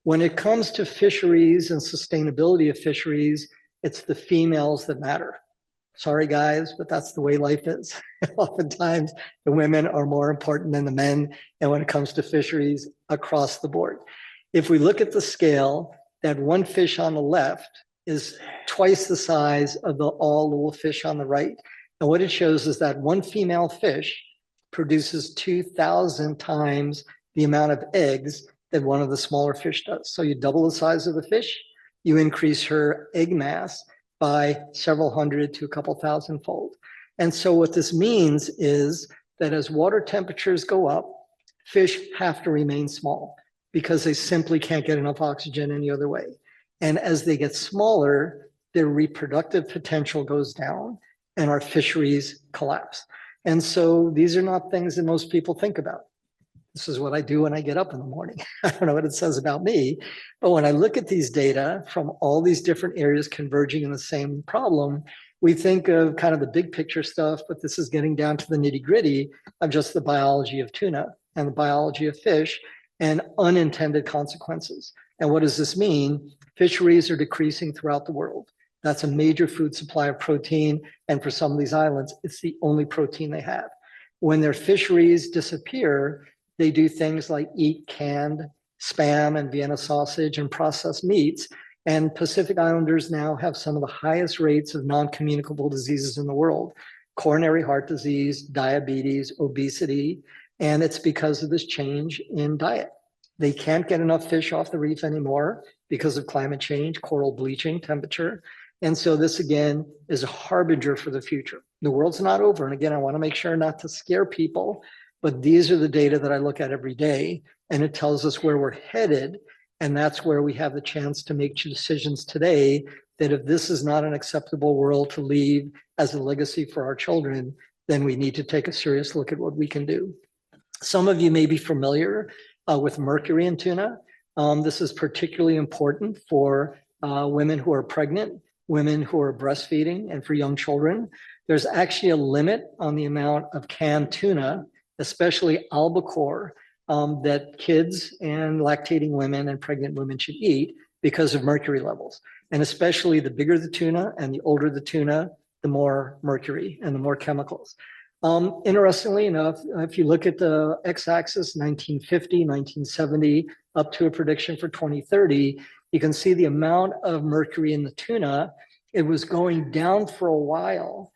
When it comes to fisheries and sustainability of fisheries, it's the females that matter. Sorry, guys, but that's the way life is. Oftentimes, the women are more important than the men, and when it comes to fisheries across the board. If we look at the scale, that one fish on the left is twice the size of the all little fish on the right. And what it shows is that one female fish produces 2,000 times the amount of eggs that one of the smaller fish does. So you double the size of the fish, you increase her egg mass by several hundred to a couple thousand fold. And so what this means is that as water temperatures go up, fish have to remain small because they simply can't get enough oxygen any other way. And as they get smaller, their reproductive potential goes down and our fisheries collapse. And so these are not things that most people think about. This is what I do when I get up in the morning. I don't know what it says about me, but when I look at these data from all these different areas converging in the same problem, we think of kind of the big picture stuff, but this is getting down to the nitty gritty of just the biology of tuna and the biology of fish and unintended consequences. And what does this mean? Fisheries are decreasing throughout the world. That's a major food supply of protein. And for some of these islands, it's the only protein they have. When their fisheries disappear, they do things like eat canned Spam and Vienna sausage and processed meats. And Pacific Islanders now have some of the highest rates of non-communicable diseases in the world: coronary heart disease, diabetes, obesity, and it's because of this change in diet. They can't get enough fish off the reef anymore because of climate change, coral bleaching, temperature. And so this, again, is a harbinger for the future. The world's not over. And again, I want to make sure not to scare people, but these are the data that I look at every day, and it tells us where we're headed. And that's where we have the chance to make decisions today that if this is not an acceptable world to leave as a legacy for our children, then we need to take a serious look at what we can do. Some of you may be familiar with mercury in tuna. This is particularly important for women who are pregnant, women who are breastfeeding, and for young children. There's actually a limit on the amount of canned tuna, especially albacore, that kids and lactating women and pregnant women should eat because of mercury levels. And especially the bigger the tuna and the older the tuna, the more mercury and the more chemicals. Interestingly enough, if you look at the x-axis, 1950, 1970, up to a prediction for 2030, you can see the amount of mercury in the tuna. It was going down for a while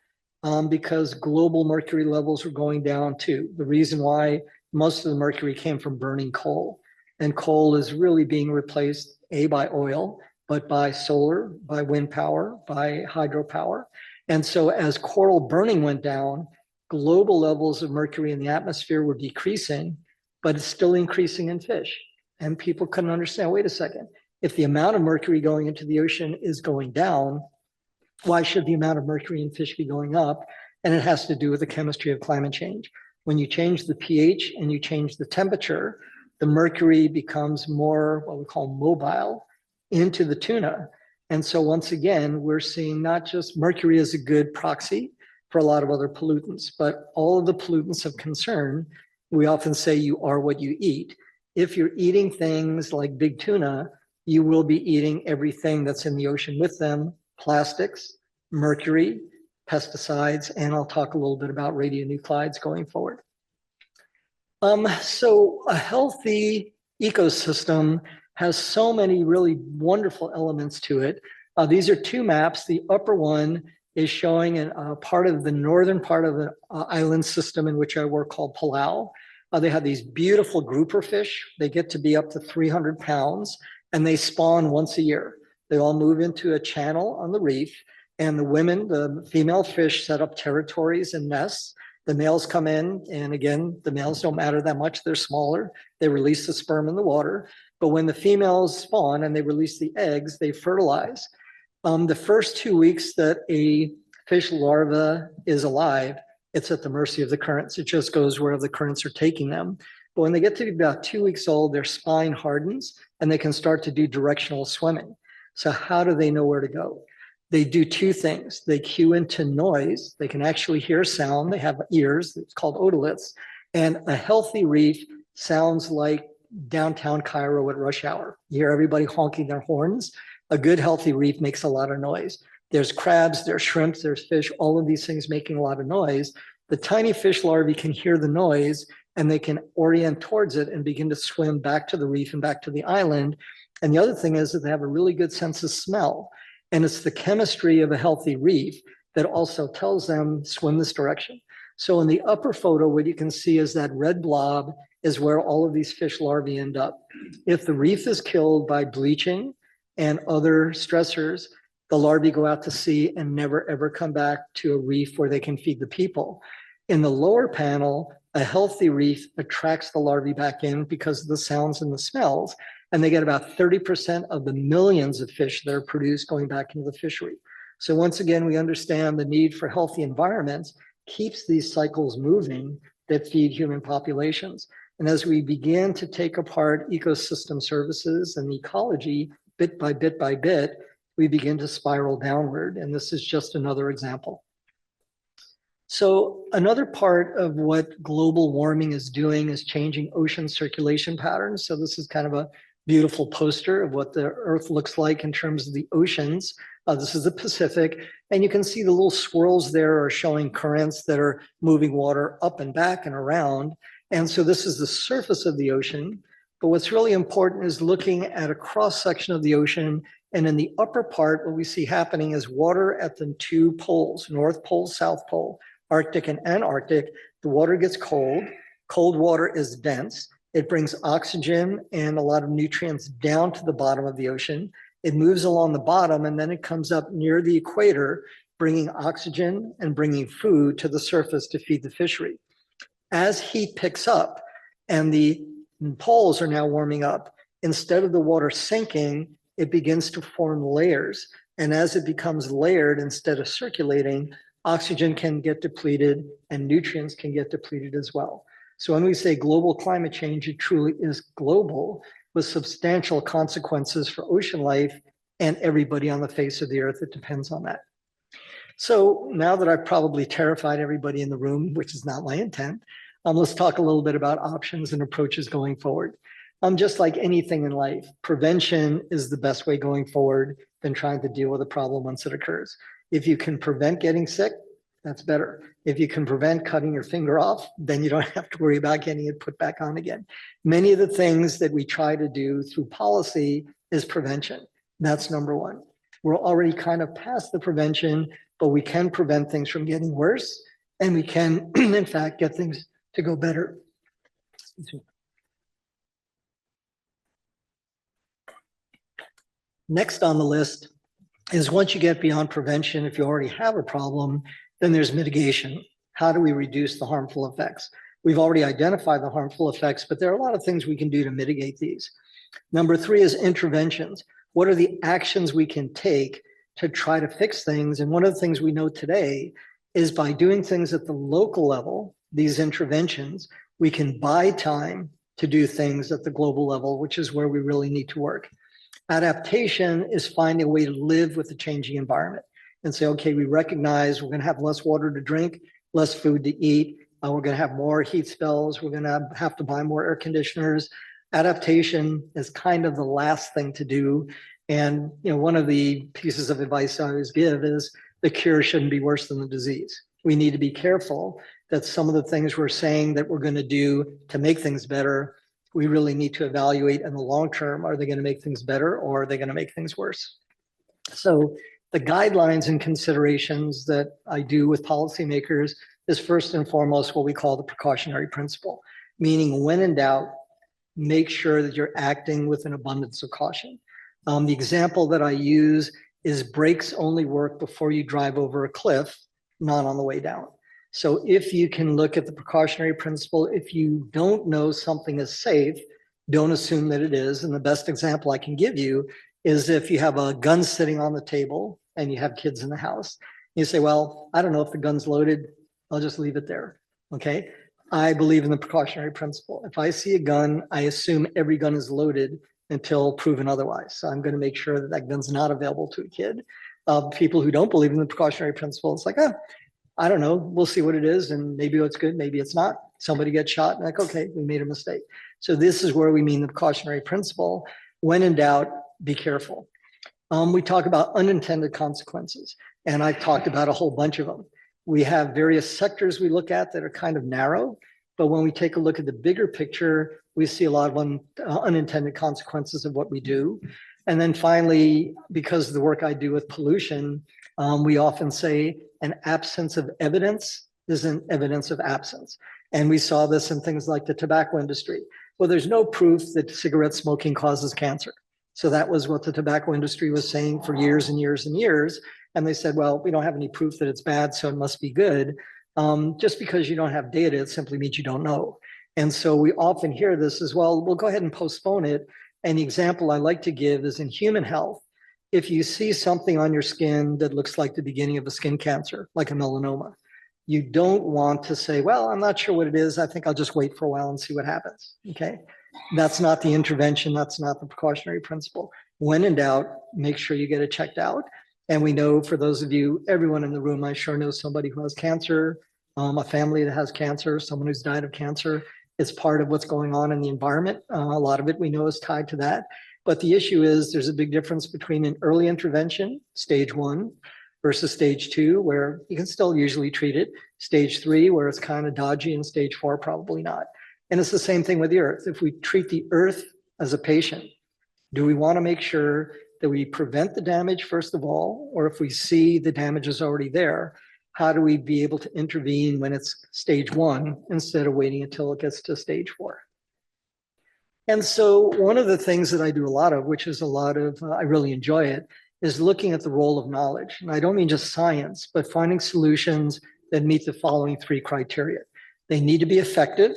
because global mercury levels were going down too. The reason why most of the mercury came from burning coal. And coal is really being replaced, A, by oil, but by solar, by wind power, by hydropower. And so as coral burning went down, global levels of mercury in the atmosphere were decreasing, but it's still increasing in fish. And people couldn't understand, wait a second, if the amount of mercury going into the ocean is going down, why should the amount of mercury in fish be going up? And it has to do with the chemistry of climate change. When you change the pH and you change the temperature, the mercury becomes more what we call mobile into the tuna. And so once again, we're seeing not just mercury as a good proxy for a lot of other pollutants, but all of the pollutants of concern. We often say you are what you eat. If you're eating things like big tuna, you will be eating everything that's in the ocean with them: plastics, mercury, pesticides, and I'll talk a little bit about radionuclides going forward. So a healthy ecosystem has so many really wonderful elements to it. These are two maps. The upper one is showing a part of the northern part of the island system in which I work called Palau. They have these beautiful grouper fish. They get to be up to 300 pounds, and they spawn once a year. They all move into a channel on the reef, and the women, the female fish, set up territories and nests. The males come in, and again, the males don't matter that much. They're smaller. They release the sperm in the water. But when the females spawn and they release the eggs, they fertilize. The first 2 weeks that a fish larva is alive, it's at the mercy of the currents. It just goes wherever the currents are taking them. But when they get to be about 2 weeks old, their spine hardens and they can start to do directional swimming. So how do they know where to go? They do two things. They cue into noise. They can actually hear sound. They have ears. It's called otoliths. And a healthy reef sounds like downtown Cairo at rush hour. You hear everybody honking their horns. A good healthy reef makes a lot of noise. There's crabs, there's shrimps, there's fish, all of these things making a lot of noise. The tiny fish larvae can hear the noise and they can orient towards it and begin to swim back to the reef and back to the island. And the other thing is that they have a really good sense of smell. And it's the chemistry of a healthy reef that also tells them swim this direction. So in the upper photo, what you can see is that red blob is where all of these fish larvae end up. If the reef is killed by bleaching and other stressors, the larvae go out to sea and never ever come back to a reef where they can feed the people. In the lower panel, a healthy reef attracts the larvae back in because of the sounds and the smells, and they get about 30% of the millions of fish that are produced going back into the fishery. So once again, we understand the need for healthy environments keeps these cycles moving that feed human populations. And as we begin to take apart ecosystem services and ecology bit by bit by bit, we begin to spiral downward. And this is just another example. So another part of what global warming is doing is changing ocean circulation patterns. So this is kind of a beautiful poster of what the Earth looks like in terms of the oceans. This is the Pacific. And you can see the little swirls there are showing currents that are moving water up and back and around. And so this is the surface of the ocean. But what's really important is looking at a cross section of the ocean. And in the upper part, what we see happening is water at the two poles, North Pole, South Pole, Arctic and Antarctic. The water gets cold. Cold water is dense. It brings oxygen and a lot of nutrients down to the bottom of the ocean. It moves along the bottom and then it comes up near the equator, bringing oxygen and bringing food to the surface to feed the fishery. As heat picks up and the poles are now warming up, instead of the water sinking, it begins to form layers. And as it becomes layered, instead of circulating, oxygen can get depleted and nutrients can get depleted as well. So when we say global climate change, it truly is global with substantial consequences for ocean life and everybody on the face of the earth that depends on that. So now that I've probably terrified everybody in the room, which is not my intent, let's talk a little bit about options and approaches going forward. Just like anything in life, prevention is the best way going forward than trying to deal with a problem once it occurs. If you can prevent getting sick, that's better. If you can prevent cutting your finger off, then you don't have to worry about getting it put back on again. Many of the things that we try to do through policy is prevention. That's number one. We're already kind of past the prevention, but we can prevent things from getting worse, and we can, in fact, get things to go better. Next on the list is once you get beyond prevention, if you already have a problem, then there's mitigation. How do we reduce the harmful effects? We've already identified the harmful effects, but there are a lot of things we can do to mitigate these. Number three is interventions. What are the actions we can take to try to fix things? And one of the things we know today is by doing things at the local level, these interventions, we can buy time to do things at the global level, which is where we really need to work. Adaptation is finding a way to live with the changing environment and say, okay, we recognize we're going to have less water to drink, less food to eat. We're going to have more heat spells. We're going to have to buy more air conditioners. Adaptation is kind of the last thing to do. And one of the pieces of advice I always give is the cure shouldn't be worse than the disease. We need to be careful that some of the things we're saying that we're going to do to make things better, we really need to evaluate in the long term. Are they going to make things better or are they going to make things worse? So the guidelines and considerations that I do with policymakers is first and foremost what we call the precautionary principle, meaning when in doubt, make sure that you're acting with an abundance of caution. The example that I use is brakes only work before you drive over a cliff, not on the way down. So if you can look at the precautionary principle, if you don't know something is safe, don't assume that it is. And the best example I can give you is if you have a gun sitting on the table and you have kids in the house. You say, well, I don't know if the gun's loaded. I'll just leave it there. Okay. I believe in the precautionary principle. If I see a gun, I assume every gun is loaded until proven otherwise. So I'm going to make sure that that gun's not available to a kid. People who don't believe in the precautionary principle, it's like, I don't know, we'll see what it is. And maybe it's good, maybe it's not. Somebody gets shot and like, okay, we made a mistake. So this is where we mean the precautionary principle. When in doubt, be careful. We talk about unintended consequences, and I've talked about a whole bunch of them. We have various sectors we look at that are kind of narrow, but when we take a look at the bigger picture, we see a lot of unintended consequences of what we do. And then finally, because of the work I do with pollution, we often say an absence of evidence isn't evidence of absence. And we saw this in things like the tobacco industry. Well, there's no proof that cigarette smoking causes cancer. So that was what the tobacco industry was saying for years and years and years. And they said, well, we don't have any proof that it's bad, so it must be good. Just because you don't have data, it simply means you don't know. And so we often hear this as well, we'll go ahead and postpone it. And the example I like to give is in human health. If you see something on your skin that looks like the beginning of a skin cancer, like a melanoma, you don't want to say, well, I'm not sure what it is. I think I'll just wait for a while and see what happens. Okay. That's not the intervention. That's not the precautionary principle. When in doubt, make sure you get it checked out. And we know, for those of you, everyone in the room, I sure know somebody who has cancer, a family that has cancer, someone who's died of cancer. It's part of what's going on in the environment. A lot of it we know is tied to that. But the issue is there's a big difference between an early intervention, stage 1, versus stage 2, where you can still usually treat it, stage 3, where it's kind of dodgy, and stage 4, probably not. And it's the same thing with the earth. If we treat the earth as a patient, do we want to make sure that we prevent the damage first of all, or if we see the damage is already there, how do we be able to intervene when it's stage 1 instead of waiting until it gets to stage 4? And so one of the things that I do a lot of, which is a lot of, I really enjoy it, is looking at the role of knowledge. And I don't mean just science, but finding solutions that meet the following 3 criteria. They need to be effective,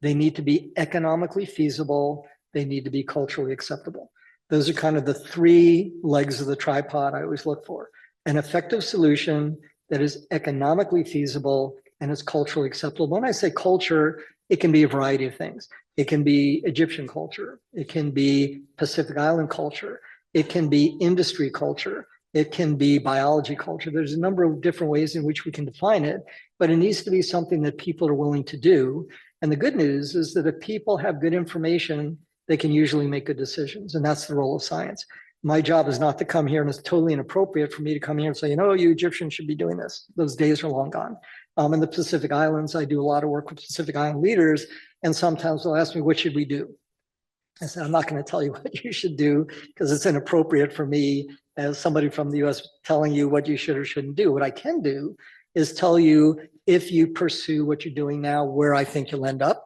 they need to be economically feasible, they need to be culturally acceptable. Those are kind of the 3 legs of the tripod I always look for. An effective solution that is economically feasible and is culturally acceptable. When I say culture, it can be a variety of things. It can be Egyptian culture. It can be Pacific Island culture. It can be industry culture. It can be biology culture. There's a number of different ways in which we can define it, but it needs to be something that people are willing to do. And the good news is that if people have good information, they can usually make good decisions. And that's the role of science. My job is not to come here, and it's totally inappropriate for me to come here and say, you know, you Egyptians should be doing this. Those days are long gone. In the Pacific Islands, I do a lot of work with Pacific Island leaders, and sometimes they'll ask me, what should we do? I said, I'm not going to tell you what you should do because it's inappropriate for me as somebody from the US telling you what you should or shouldn't do. What I can do is tell you, if you pursue what you're doing now, where I think you'll end up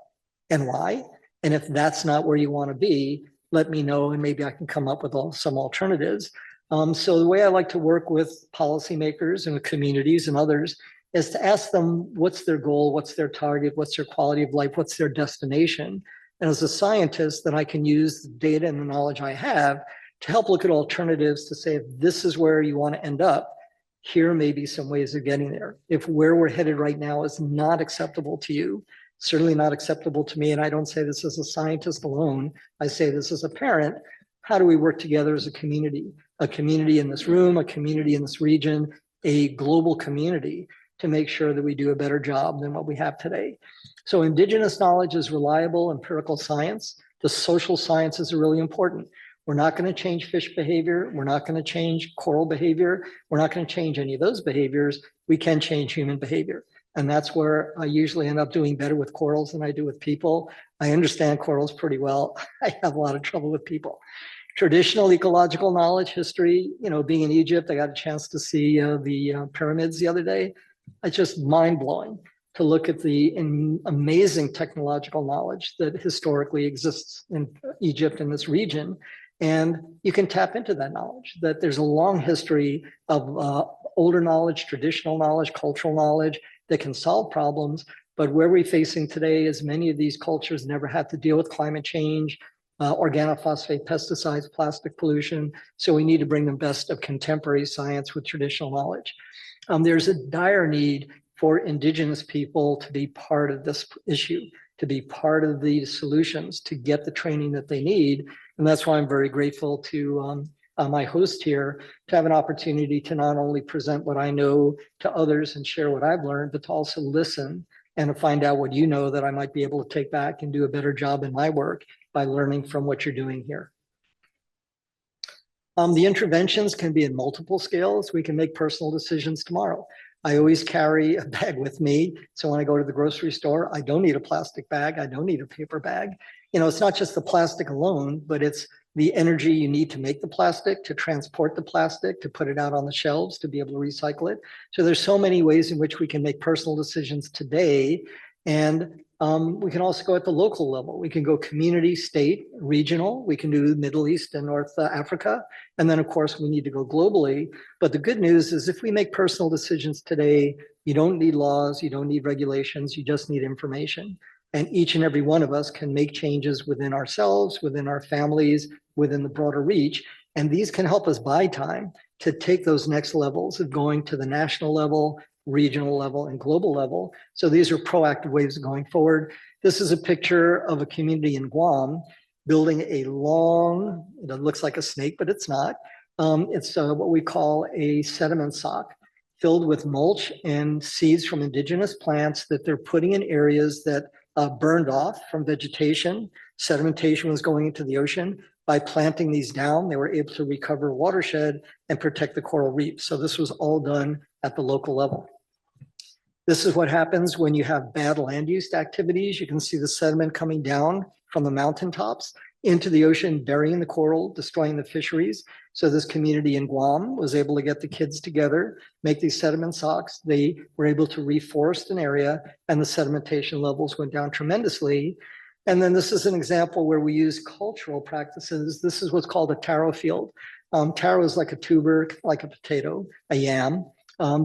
and why. And if that's not where you want to be, let me know and maybe I can come up with some alternatives. So the way I like to work with policymakers and with communities and others is to ask them what's their goal, what's their target, what's their quality of life, what's their destination. And as a scientist, then I can use the data and the knowledge I have to help look at alternatives to say, if this is where you want to end up, here may be some ways of getting there. If where we're headed right now is not acceptable to you, certainly not acceptable to me, and I don't say this as a scientist alone, I say this as a parent, how do we work together as a community in this room, a community in this region, a global community, to make sure that we do a better job than what we have today. So indigenous knowledge is reliable empirical science. The social sciences are really important. We're not going to change fish behavior. We're not going to change coral behavior. We're not going to change any of those behaviors. We can change human behavior. And that's where I usually end up doing better with corals than I do with people. I understand corals pretty well. I have a lot of trouble with people. Traditional ecological knowledge, history, you know, being in Egypt, I got a chance to see the pyramids the other day. It's just mind-blowing to look at the amazing technological knowledge that historically exists in Egypt and this region. And you can tap into that knowledge, that there's a long history of older knowledge, traditional knowledge, cultural knowledge that can solve problems. But where we're facing today is many of these cultures never had to deal with climate change, organophosphate pesticides, plastic pollution. So we need to bring the best of contemporary science with traditional knowledge. There's a dire need for indigenous people to be part of this issue, to be part of the solutions, to get the training that they need. And that's why I'm very grateful to my host here to have an opportunity to not only present what I know to others and share what I've learned, but to also listen and to find out what you know that I might be able to take back and do a better job in my work by learning from what you're doing here. The interventions can be in multiple scales. We can make personal decisions tomorrow. I always carry a bag with me. So when I go to the grocery store, I don't need a plastic bag. I don't need a paper bag. You know, it's not just the plastic alone, but it's the energy you need to make the plastic, to transport the plastic, to put it out on the shelves, to be able to recycle it. So there's so many ways in which we can make personal decisions today. And we can also go at the local level. We can go community, state, regional. We can do Middle East and North Africa. And then, of course, we need to go globally. But the good news is if we make personal decisions today, you don't need laws, you don't need regulations, you just need information. And each and every one of us can make changes within ourselves, within our families, within the broader reach. And these can help us buy time to take those next levels of going to the national level, regional level, and global level. So these are proactive ways of going forward. This is a picture of a community in Guam building a long, it looks like a snake, but it's not. It's what we call a sediment sock filled with mulch and seeds from indigenous plants that they're putting in areas that burned off from vegetation. Sedimentation was going into the ocean. By planting these down, they were able to recover watershed and protect the coral reef. So this was all done at the local level. This is what happens when you have bad land use activities. You can see the sediment coming down from the mountaintops into the ocean, burying the coral, destroying the fisheries. So this community in Guam was able to get the kids together, make these sediment socks. They were able to reforest an area, and the sedimentation levels went down tremendously. And then this is an example where we use cultural practices. This is what's called a taro field. Taro is like a tuber, like a potato, a yam,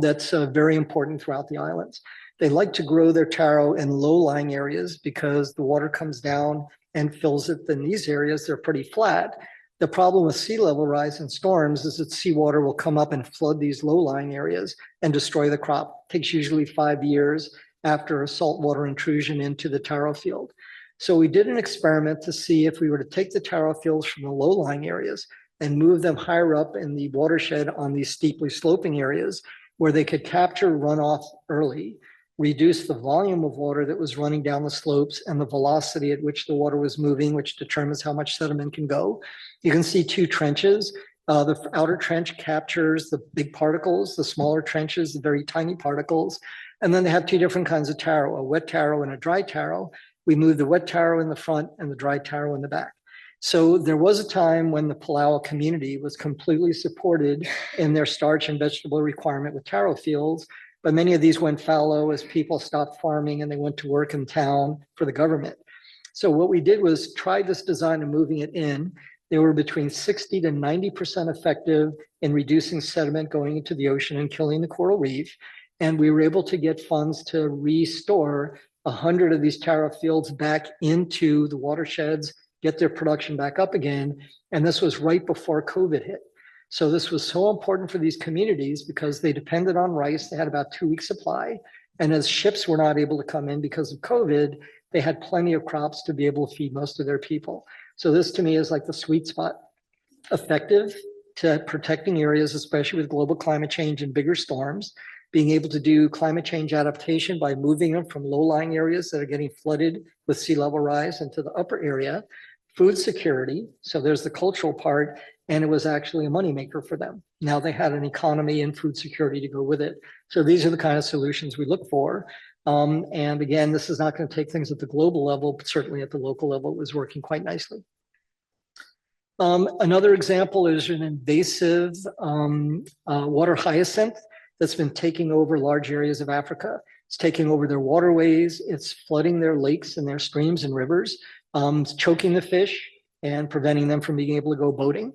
that's very important throughout the islands. They like to grow their taro in low-lying areas because the water comes down and fills it. In these areas, they're pretty flat. The problem with sea level rise and storms is that seawater will come up and flood these low-lying areas and destroy the crop. It takes usually 5 years after a saltwater intrusion into the taro field. So we did an experiment to see if we were to take the taro fields from the low-lying areas and move them higher up in the watershed on these steeply sloping areas where they could capture runoff early, reduce the volume of water that was running down the slopes and the velocity at which the water was moving, which determines how much sediment can go. You can see 2 trenches. The outer trench captures the big particles, the smaller trenches, the very tiny particles. And then they have 2 different kinds of taro, a wet taro and a dry taro. We moved the wet taro in the front and the dry taro in the back. So there was a time when the Palau community was completely supported in their starch and vegetable requirement with taro fields, but many of these went fallow as people stopped farming and they went to work in town for the government. So what we did was try this design of moving it in. They were between 60 to 90% effective in reducing sediment going into the ocean and killing the coral reef. And we were able to get funds to restore 100 of these taro fields back into the watersheds, get their production back up again. And this was right before COVID hit. So this was so important for these communities because they depended on rice. They had about 2 weeks supply. And as ships were not able to come in because of COVID, they had plenty of crops to be able to feed most of their people. So this to me is like the sweet spot, effective to protecting areas, especially with global climate change and bigger storms, being able to do climate change adaptation by moving them from low-lying areas that are getting flooded with sea level rise into the upper area, food security. So there's the cultural part, and it was actually a moneymaker for them. Now they had an economy and food security to go with it. So these are the kind of solutions we look for. And again, this is not going to take things at the global level, but certainly at the local level, it was working quite nicely. Another example is an invasive water hyacinth that's been taking over large areas of Africa. It's taking over their waterways. It's flooding their lakes and their streams and rivers. It's choking the fish and preventing them from being able to go boating.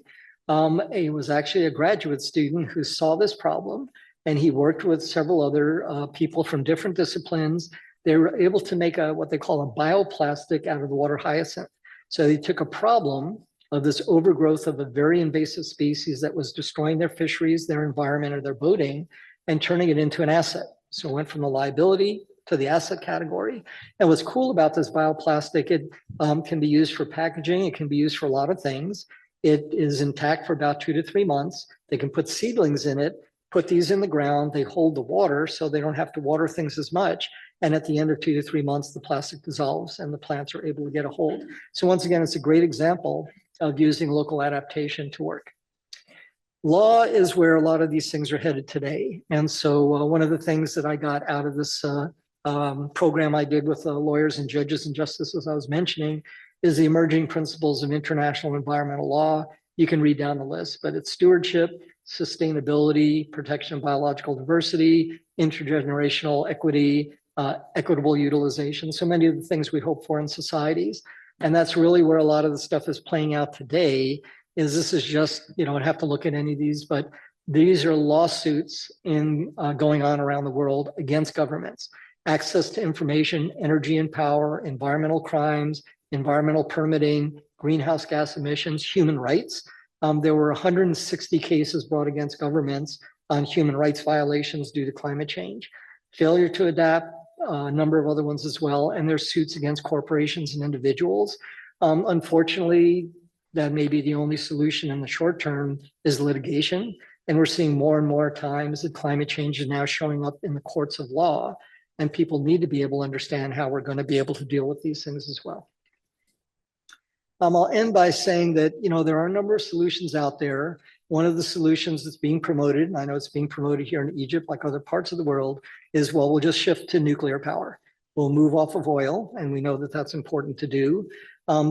It was actually a graduate student who saw this problem, and he worked with several other people from different disciplines. They were able to make what they call a bioplastic out of the water hyacinth. So they took a problem of this overgrowth of a very invasive species that was destroying their fisheries, their environment, or their boating, and turning it into an asset. So it went from the liability to the asset category. And what's cool about this bioplastic, it can be used for packaging. It can be used for a lot of things. It is intact for about 2 to 3 months. They can put seedlings in it, put these in the ground. They hold the water so they don't have to water things as much. And at the end of 2 to 3 months, the plastic dissolves and the plants are able to get a hold. So once again, it's a great example of using local adaptation to work. Law is where a lot of these things are headed today. And so one of the things that I got out of this program I did with lawyers and judges and justices I was mentioning is the emerging principles of international environmental law. You can read down the list, but it's stewardship, sustainability, protection of biological diversity, intergenerational equity, equitable utilization, so many of the things we hope for in societies. And that's really where a lot of the stuff is playing out today. This is just, you don't have to look at any of these, but these are lawsuits going on around the world against governments. Access to information, energy and power, environmental crimes, environmental permitting, greenhouse gas emissions, human rights. There were 160 cases brought against governments on human rights violations due to climate change. Failure to adapt, a number of other ones as well, and there's suits against corporations and individuals. Unfortunately, that may be the only solution in the short term is litigation. And we're seeing more and more times that climate change is now showing up in the courts of law, and people need to be able to understand how we're going to be able to deal with these things as well. I'll end by saying that, there are a number of solutions out there. One of the solutions that's being promoted, and I know it's being promoted here in Egypt, like other parts of the world, is, well, we'll just shift to nuclear power. We'll move off of oil, and we know that that's important to do.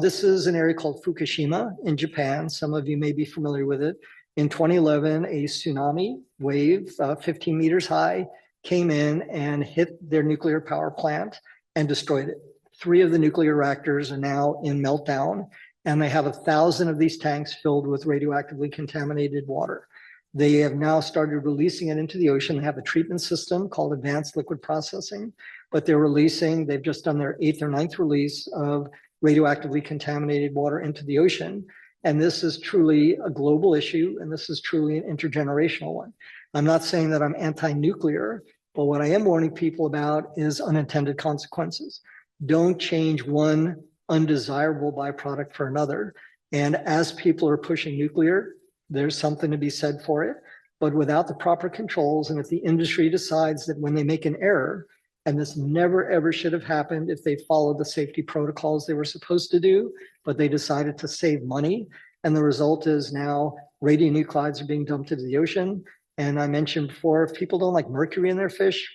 This is an area called Fukushima in Japan. Some of you may be familiar with it. In 2011, a tsunami wave, 15 meters high, came in and hit their nuclear power plant and destroyed it. 3 of the nuclear reactors are now in meltdown, and they have 1,000 of these tanks filled with radioactively contaminated water. They have now started releasing it into the ocean. They have a treatment system called advanced liquid processing, but they've just done their 8th or 9th release of radioactively contaminated water into the ocean. And this is truly a global issue, and this is truly an intergenerational one. I'm not saying that I'm anti-nuclear, but what I am warning people about is unintended consequences. Don't change one undesirable byproduct for another. And as people are pushing nuclear, there's something to be said for it. But without the proper controls, and if the industry decides that when they make an error, and this never ever should have happened if they followed the safety protocols they were supposed to do, but they decided to save money. And the result is now radionuclides are being dumped into the ocean. And I mentioned before, if people don't like mercury in their fish,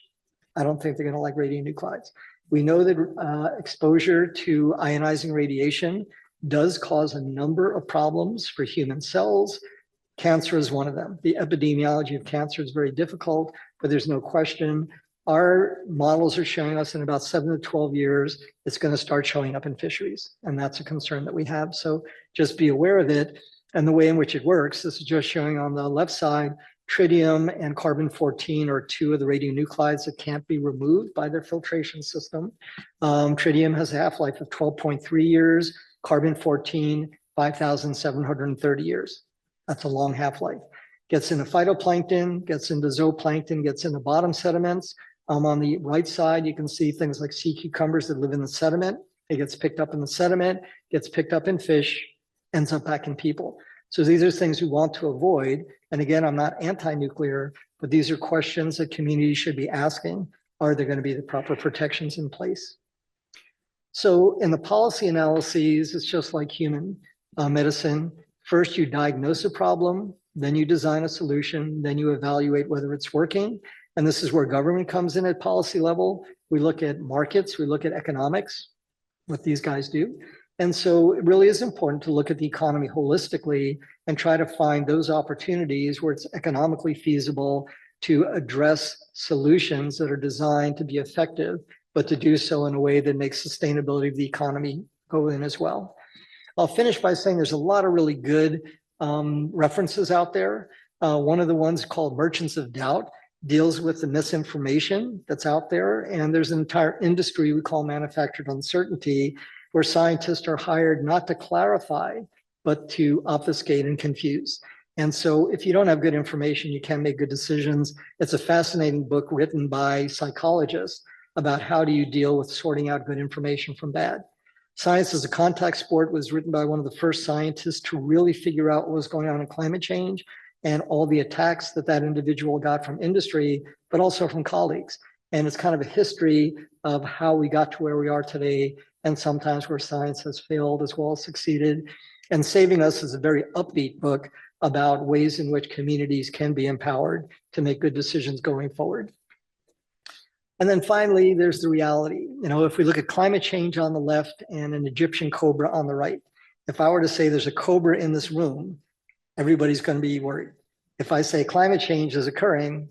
I don't think they're going to like radionuclides. We know that exposure to ionizing radiation does cause a number of problems for human cells. Cancer is one of them. The epidemiology of cancer is very difficult, but there's no question. Our models are showing us in about 7 to 12 years, it's going to start showing up in fisheries. And that's a concern that we have. So just be aware of it. And the way in which it works, this is just showing on the left side, tritium and carbon-14 are 2 of the radionuclides that can't be removed by their filtration system. Tritium has a half-life of 12.3 years, carbon-14, 5,730 years. That's a long half-life. Gets into phytoplankton, gets into zooplankton, gets into bottom sediments. On the right side, you can see things like sea cucumbers that live in the sediment. It gets picked up in the sediment, gets picked up in fish, ends up back in people. So these are things we want to avoid. And again, I'm not anti-nuclear, but these are questions that communities should be asking. Are there going to be the proper protections in place? So in the policy analyses, it's just like human medicine. First, you diagnose a problem, then you design a solution, then you evaluate whether it's working. And this is where government comes in at policy level. We look at markets, we look at economics, what these guys do. And so it really is important to look at the economy holistically and try to find those opportunities where it's economically feasible to address solutions that are designed to be effective, but to do so in a way that makes sustainability of the economy go in as well. I'll finish by saying there's a lot of really good references out there. One of the ones called Merchants of Doubt deals with the misinformation that's out there. And there's an entire industry we call manufactured uncertainty, where scientists are hired not to clarify, but to obfuscate and confuse. And so if you don't have good information, you can't make good decisions. It's a fascinating book written by psychologists about how do you deal with sorting out good information from bad. Science as a Contact Sport was written by one of the first scientists to really figure out what was going on in climate change and all the attacks that that individual got from industry, but also from colleagues. And it's kind of a history of how we got to where we are today, and sometimes where science has failed as well as succeeded. And Saving Us is a very upbeat book about ways in which communities can be empowered to make good decisions going forward. And then finally, there's the reality. If we look at climate change on the left and an Egyptian cobra on the right, if I were to say there's a cobra in this room, everybody's going to be worried. If I say climate change is occurring,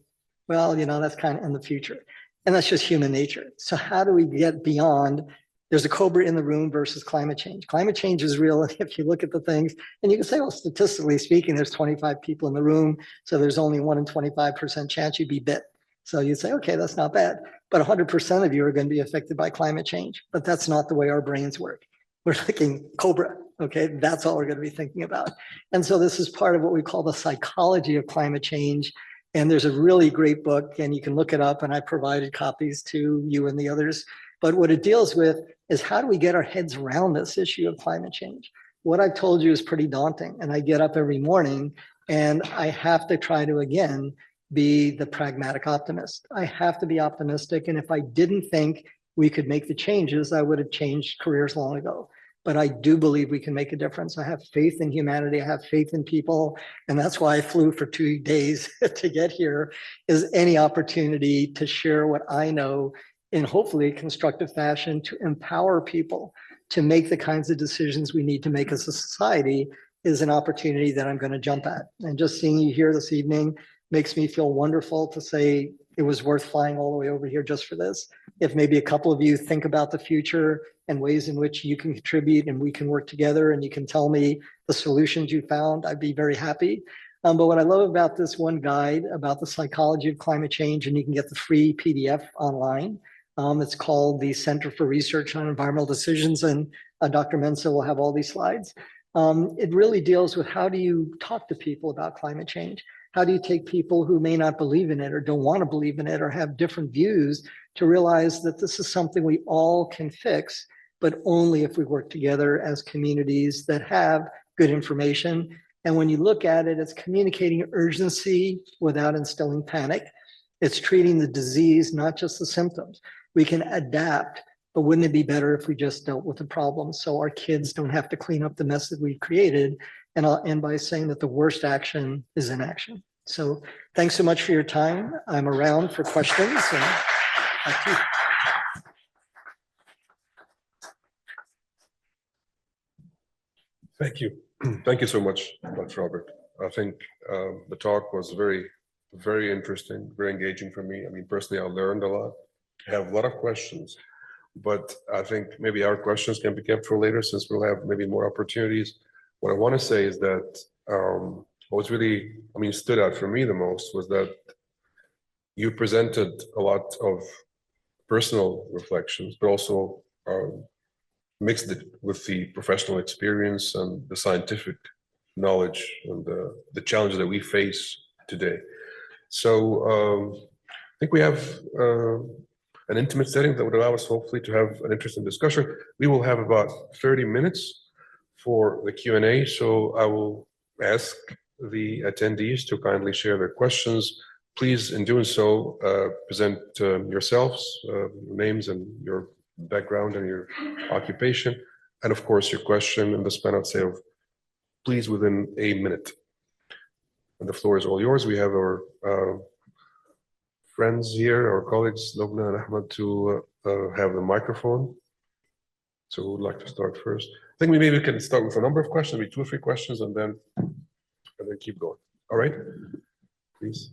well, that's kind of in the future. And that's just human nature. So how do we get beyond there's a cobra in the room versus climate change? Climate change is real. If you look at the things, and you can say, well, statistically speaking, there's 25 people in the room, so there's only 1 in 25% chance you'd be bit. So you'd say, okay, that's not bad. But 100% of you are going to be affected by climate change. But that's not the way our brains work. We're thinking cobra, okay? That's all we're going to be thinking about. And so this is part of what we call the psychology of climate change. And there's a really great book, and you can look it up, and I provided copies to you and the others. But what it deals with is how do we get our heads around this issue of climate change? What I've told you is pretty daunting. And I get up every morning and I have to try to, again, be the pragmatic optimist. I have to be optimistic. And if I didn't think we could make the changes, I would have changed careers long ago. but I do believe we can make a difference. I have faith in humanity. I have faith in people. And that's why I flew for 2 days to get here, is any opportunity to share what I know in hopefully a constructive fashion to empower people to make the kinds of decisions we need to make as a society is an opportunity that I'm going to jump at. And just seeing you here this evening makes me feel wonderful to say it was worth flying all the way over here just for this. If maybe a couple of you think about the future and ways in which you can contribute and we can work together and you can tell me the solutions you found, I'd be very happy. But what I love about this one guide about the psychology of climate change, and you can get the free PDF online. It's called the Center for Research on Environmental Decisions, and Dr. Mensah will have all these slides. It really deals with how do you talk to people about climate change? How do you take people who may not believe in it or don't want to believe in it or have different views to realize that this is something we all can fix, but only if we work together as communities that have good information. And when you look at it, it's communicating urgency without instilling panic. It's treating the disease, not just the symptoms. We can adapt, but wouldn't it be better if we just dealt with the problem so our kids don't have to clean up the mess that we've created? And I'll end by saying that the worst action is inaction. So thanks so much for your time. I'm around for questions. And back to you. Thank you. Thank you so much, Dr. Robert. I think the talk was very, very interesting, very engaging for me. I mean, personally, I learned a lot. I have a lot of questions, but I think maybe our questions can be kept for later since we'll have maybe more opportunities. What I want to say is that what was really, stood out for me the most was that you presented a lot of personal reflections, but also mixed it with the professional experience and the scientific knowledge and the challenges that we face today. So I think we have an intimate setting that would allow us hopefully to have an interesting discussion. We will have about 30 minutes for the Q&A, so I will ask the attendees to kindly share their questions. Please, in doing so, present yourselves, names and your background and your occupation, and of course your question in the span, I'd say, of please within a minute. And the floor is all yours. We have our friends here, our colleagues, Lubna and Ahmed, to have the microphone. So who would like to start first? I think maybe we can start with a number of questions, maybe 2 or 3 questions, and then keep going. All right, please.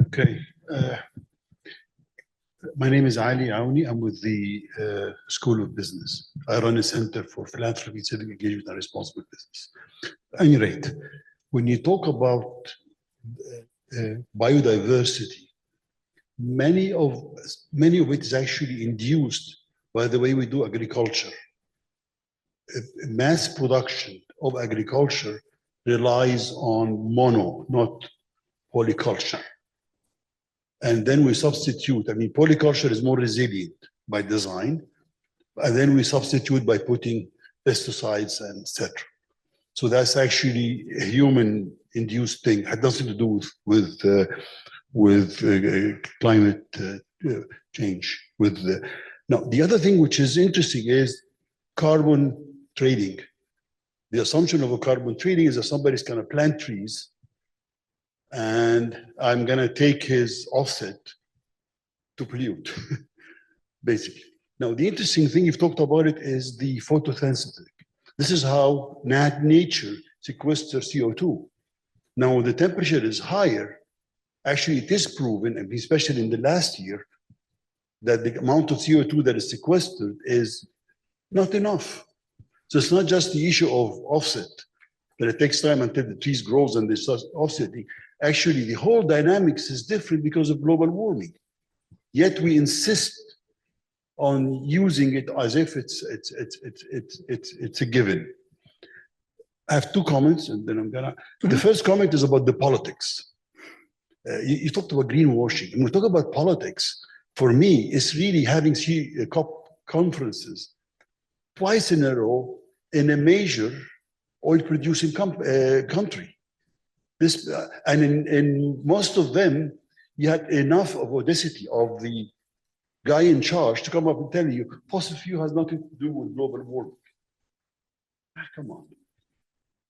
Okay. My name is Ali Aouni. I'm with the School of Business. I run a Center for Philanthropy, Civic Engagement, and Responsible Business. At any rate, when you talk about biodiversity, many of it is actually induced by the way we do agriculture. Mass production of agriculture relies on mono, not polyculture. And then we substitute, polyculture is more resilient by design, and then we substitute by putting pesticides and etc. So that's actually a human-induced thing. It has nothing to do with climate change. Now, the other thing which is interesting is carbon trading. The assumption of a carbon trading is that somebody's going to plant trees and I'm going to take his offset to pollute, basically. Now, the interesting thing, you've talked about it, is the photosynthetic. This is how nature sequesters CO2. Now, when the temperature is higher, actually it is proven, and especially in the last year, that the amount of CO2 that is sequestered is not enough. So it's not just the issue of offset, that it takes time until the trees grows and they start offsetting. Actually, the whole dynamics is different because of global warming. Yet we insist on using it as if it's a given. I have 2 comments, and then I'm gonna. The first comment is about the politics. You talked about greenwashing. When we talk about politics, for me, it's really having COP conferences twice in a row in a major oil-producing country. And in most of them, you had enough of audacity of the guy in charge to come up and tell you fossil fuel has nothing to do with global warming. Come on.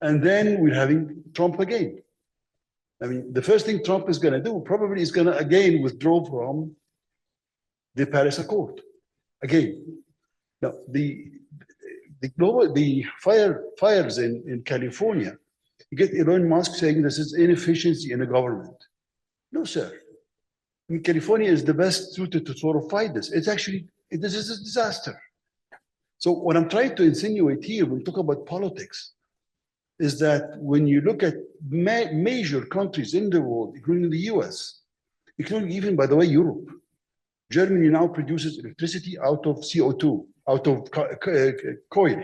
And then we're having Trump again. I mean, the first thing Trump is going to do probably is going to again withdraw from the Paris Accord. Again. Now, the fires in California, you get Elon Musk saying this is inefficiency in the government. No, sir. I mean, California is the best suited to sort of fight this. It's actually, this is a disaster. So what I'm trying to insinuate here, when we talk about politics, is that when you look at major countries in the world, including the US, including even, by the way, Europe, Germany now produces electricity out of CO2, out of coal,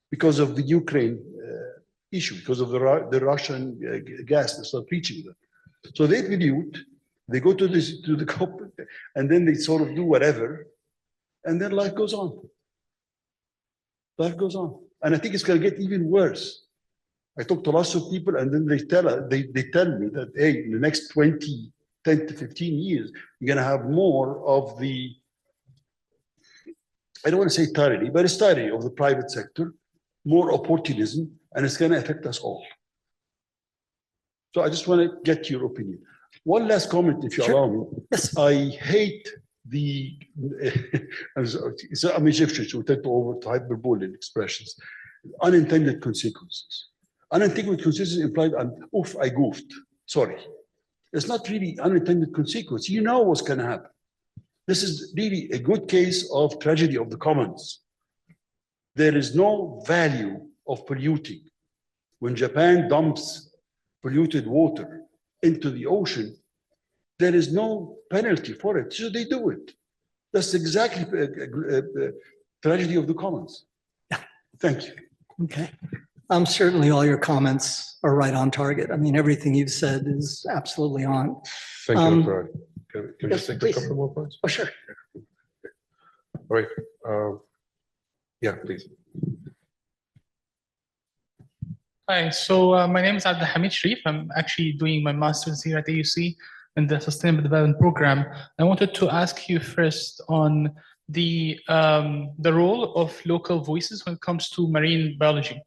because of the Ukraine issue, because of the Russian gas that's not reaching them. So they pollute, they go to the COP, and then they sort of do whatever, and then life goes on. Life goes on. And I think it's going to get even worse. I talk to lots of people, and then they tell me that, hey, in the next 10 to 15 years, you're going to have more of the, I don't want to say tyranny, but it's tyranny of the private sector, more opportunism, and it's going to affect us all. So I just want to get your opinion. One last comment, if you allow me. Yes. I hate the, I'm Egyptian, so we tend to over to hyperbole expressions, unintended consequences. Unintended consequences implied, oof, I goofed, sorry. It's not really unintended consequence. You know what's going to happen. This is really a good case of tragedy of the commons. There is no value of polluting. When Japan dumps polluted water into the ocean, there is no penalty for it, so they do it. That's exactly a tragedy of the commons. Yeah. Thank you. Okay. Certainly all your comments are right on target. I mean, everything you've said is absolutely on. Thank you, Dr. Ali. Can we yes, just take please. a couple more points? Oh, sure. All right. Yeah, please. Hi, so my name is Abdelhamid Sharif. I'm actually doing my master's here at AUC in the Sustainable Development Program. I wanted to ask you first on the role of local voices when it comes to marine biology.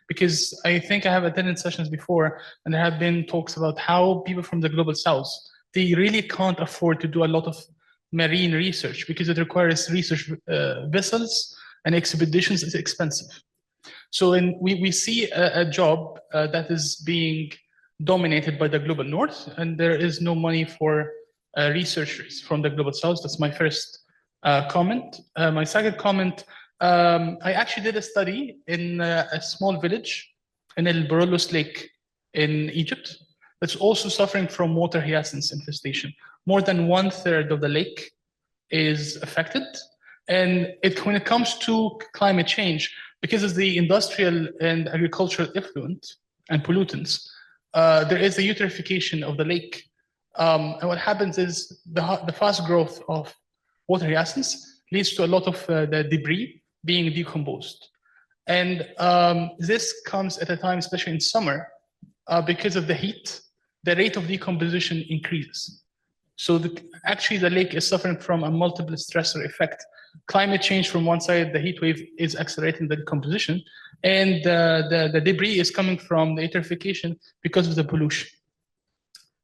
Because I think I have attended sessions before, and there have been talks about how people from the global south, they really can't afford to do a lot of marine research because it requires research vessels and expeditions is expensive. So we see a job that is being dominated by the global north, and there is no money for researchers from the global south. That's my first comment. My second comment, I actually did a study in a small village in El Borolus Lake in Egypt that's also suffering from water hyacinth infestation. More than 1/3 of the lake is affected. And when it comes to climate change, because of the industrial and agricultural effluent and pollutants, there is a eutrophication of the lake. And what happens is the fast growth of water hyacinths leads to a lot of the debris being decomposed. And this comes at a time, especially in summer, because of the heat, the rate of decomposition increases. So actually the lake is suffering from a multiple stressor effect. Climate change from one side, the heat wave is accelerating the decomposition, and the debris is coming from the eutrophication because of the pollution.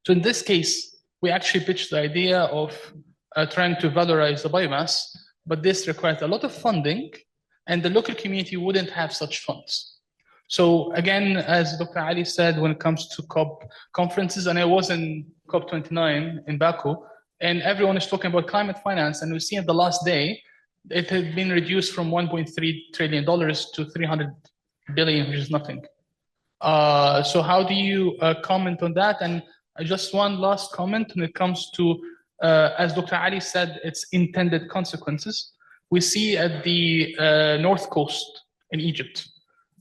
So in this case, we actually pitched the idea of trying to valorize the biomass, but this requires a lot of funding, and the local community wouldn't have such funds. So again, as Dr. Ali said, when it comes to COP conferences, and I was in COP29 in Baku, and everyone is talking about climate finance, and we see at the last day, it had been reduced from $1.3 trillion to 300 billion, which is nothing. So how do you comment on that? And just one last comment when it comes to, as Dr. Ali said, its intended consequences. We see at the north coast in Egypt,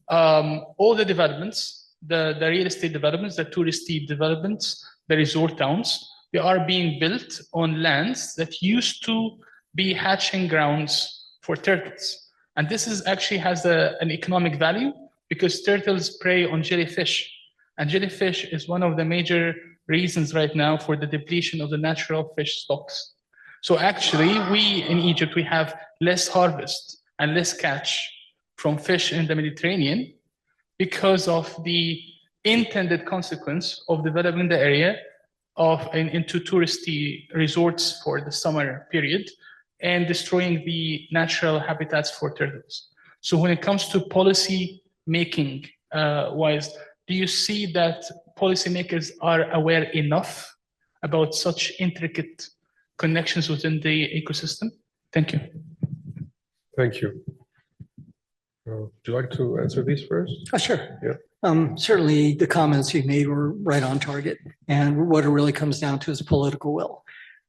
all the developments, the real estate developments, the touristy developments, the resort towns, they are being built on lands that used to be hatching grounds for turtles. And this is actually has an economic value because turtles prey on jellyfish. And jellyfish is one of the major reasons right now for the depletion of the natural fish stocks. So actually, we in Egypt, we have less harvest and less catch from fish in the Mediterranean because of the intended consequence of developing the area into touristy resorts for the summer period and destroying the natural habitats for turtles. So when it comes to policy making wise, do you see that policymakers are aware enough about such intricate connections within the ecosystem? Thank you. Thank you. Would you like to answer these first? Sure. Yeah. Certainly the comments you made were right on target. And what it really comes down to is political will.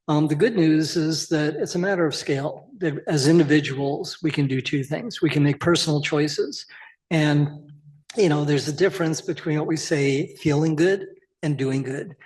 The good news is that it's a matter of scale. That as individuals, we can do two things. We can make personal choices. And, you know, there's a difference between what we say, feeling good and doing good.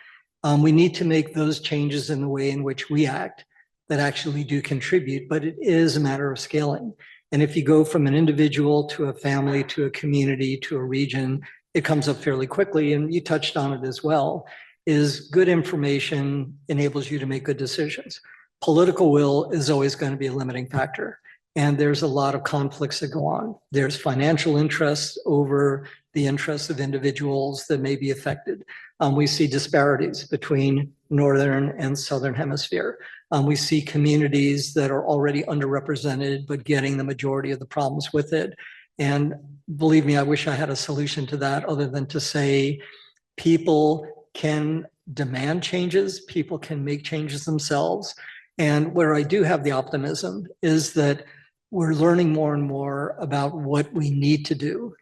We need to make those changes in the way in which we act that actually do contribute, but it is a matter of scaling. And if you go from an individual to a family, to a community, to a region, it comes up fairly quickly. And you touched on it as well, is good information enables you to make good decisions. Political will is always going to be a limiting factor. And there's a lot of conflicts that go on. There's financial interests over the interests of individuals that may be affected. We see disparities between Northern and Southern Hemisphere. We see communities that are already underrepresented, but getting the majority of the problems with it. And believe me, I wish I had a solution to that other than to say people can demand changes, people can make changes themselves. And where I do have the optimism is that we're learning more and more about what we need to do.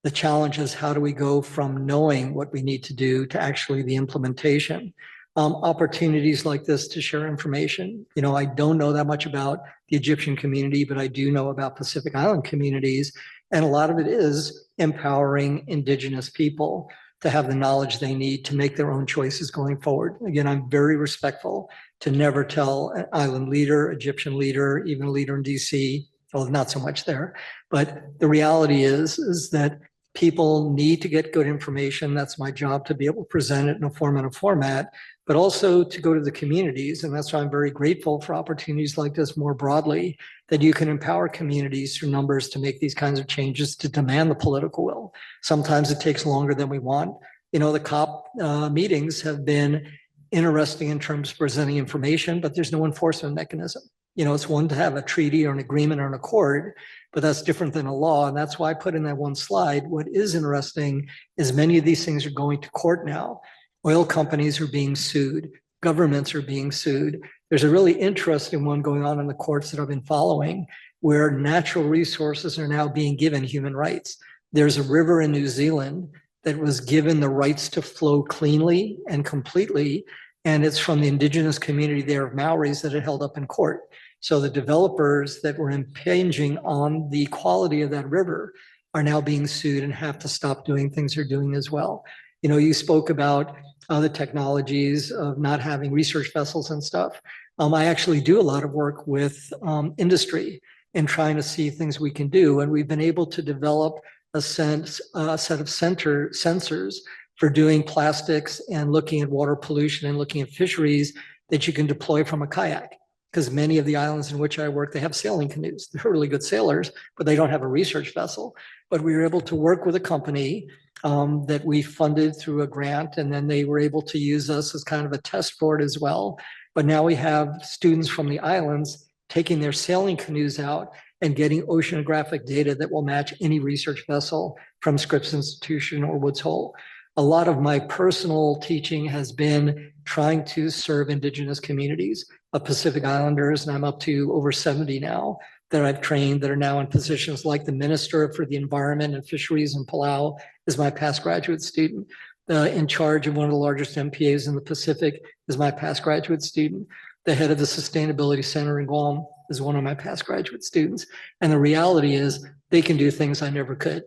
The challenge is how do we go from knowing what we need to do to actually the implementation. Opportunities like this to share information. You know, I don't know that much about the Egyptian community, but I do know about Pacific Island communities. And a lot of it is empowering indigenous people to have the knowledge they need to make their own choices going forward. Again, I'm very respectful to never tell an island leader, Egyptian leader, even a leader in DC, well, not so much there. But the reality is that people need to get good information. That's my job, to be able to present it in a format, but also to go to the communities. And that's why I'm very grateful for opportunities like this more broadly, that you can empower communities through numbers to make these kinds of changes, to demand the political will. Sometimes it takes longer than we want. You know, the COP meetings have been interesting in terms of presenting information, but there's no enforcement mechanism. You know, it's one to have a treaty or an agreement or an accord, but that's different than a law. And that's why I put in that one slide. What is interesting is many of these things are going to court now. Oil companies are being sued. Governments are being sued. There's a really interesting one going on in the courts that I've been following, where natural resources are now being given human rights. There's a river in New Zealand that was given the rights to flow cleanly and completely, and it's from the indigenous community there of Maoris that it held up in court. So the developers that were impinging on the quality of that river are now being sued and have to stop doing things they're doing as well. You know, you spoke about the technologies of not having research vessels and stuff. I actually do a lot of work with industry in trying to see things we can do. And we've been able to develop a set of sensors for doing plastics and looking at water pollution and looking at fisheries that you can deploy from a kayak. Because many of the islands in which I work, they have sailing canoes. They're really good sailors, but they don't have a research vessel. But we were able to work with a company that we funded through a grant, and then they were able to use us as kind of a test for it as well. But now we have students from the islands taking their sailing canoes out and getting oceanographic data that will match any research vessel from Scripps Institution or Woods Hole. A lot of my personal teaching has been trying to serve indigenous communities of Pacific Islanders, and I'm up to over 70 now that I've trained that are now in positions like the Minister for the Environment and Fisheries in Palau is my past graduate student. In charge of one of the largest MPAs in the Pacific is my past graduate student. The head of the Sustainability Center in Guam is one of my past graduate students. And the reality is they can do things I never could.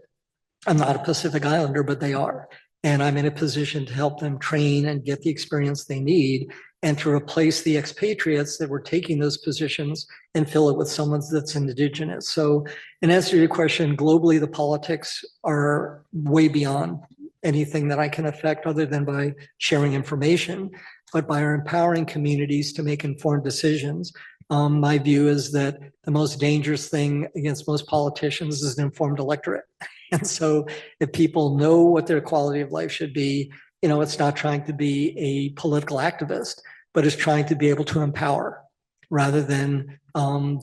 I'm not a Pacific Islander, but they are. And I'm in a position to help them train and get the experience they need and to replace the expatriates that were taking those positions and fill it with someone that's indigenous. So in answer to your question, globally, the politics are way beyond anything that I can affect other than by sharing information. but by empowering communities to make informed decisions. My view is that the most dangerous thing against most politicians is an informed electorate. And so if people know what their quality of life should be, it's not trying to be a political activist, but it's trying to be able to empower rather than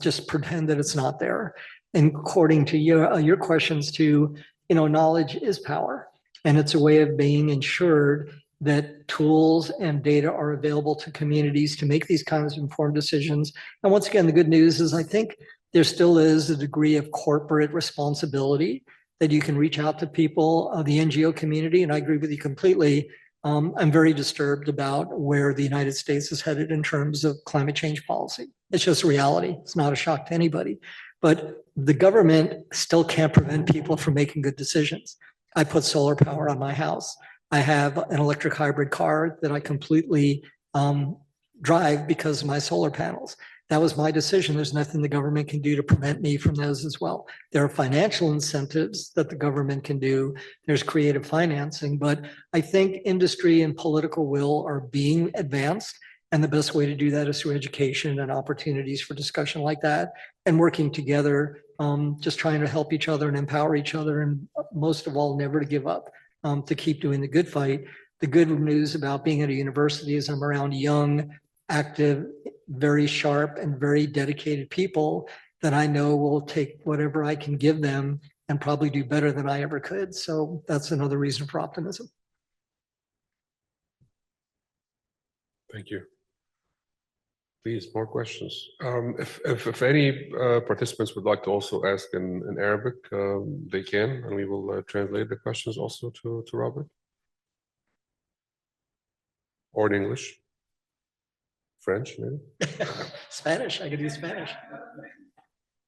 just pretend that it's not there. And according to your questions too, knowledge is power, and it's a way of being ensured that tools and data are available to communities to make these kinds of informed decisions. And once again, the good news is I think there still is a degree of corporate responsibility that you can reach out to people, the NGO community, and I agree with you completely. I'm very disturbed about where the United States is headed in terms of climate change policy. It's just reality. It's not a shock to anybody. But the government still can't prevent people from making good decisions. I put solar power on my house. I have an electric hybrid car that I completely drive because of my solar panels. That was my decision. There's nothing the government can do to prevent me from those as well. There are financial incentives that the government can do. There's creative financing, but I think industry and political will are being advanced. And the best way to do that is through education and opportunities for discussion like that, and working together, just trying to help each other and empower each other. And most of all, never to give up, to keep doing the good fight. The good news about being at a university is I'm around young, active, very sharp and very dedicated people that I know will take whatever I can give them and probably do better than I ever could. So that's another reason for optimism. Thank you. Please, more questions. If any participants would like to also ask in Arabic, they can, and we will translate the questions also to Robert. Or in English. French, maybe? Spanish, I could do Spanish.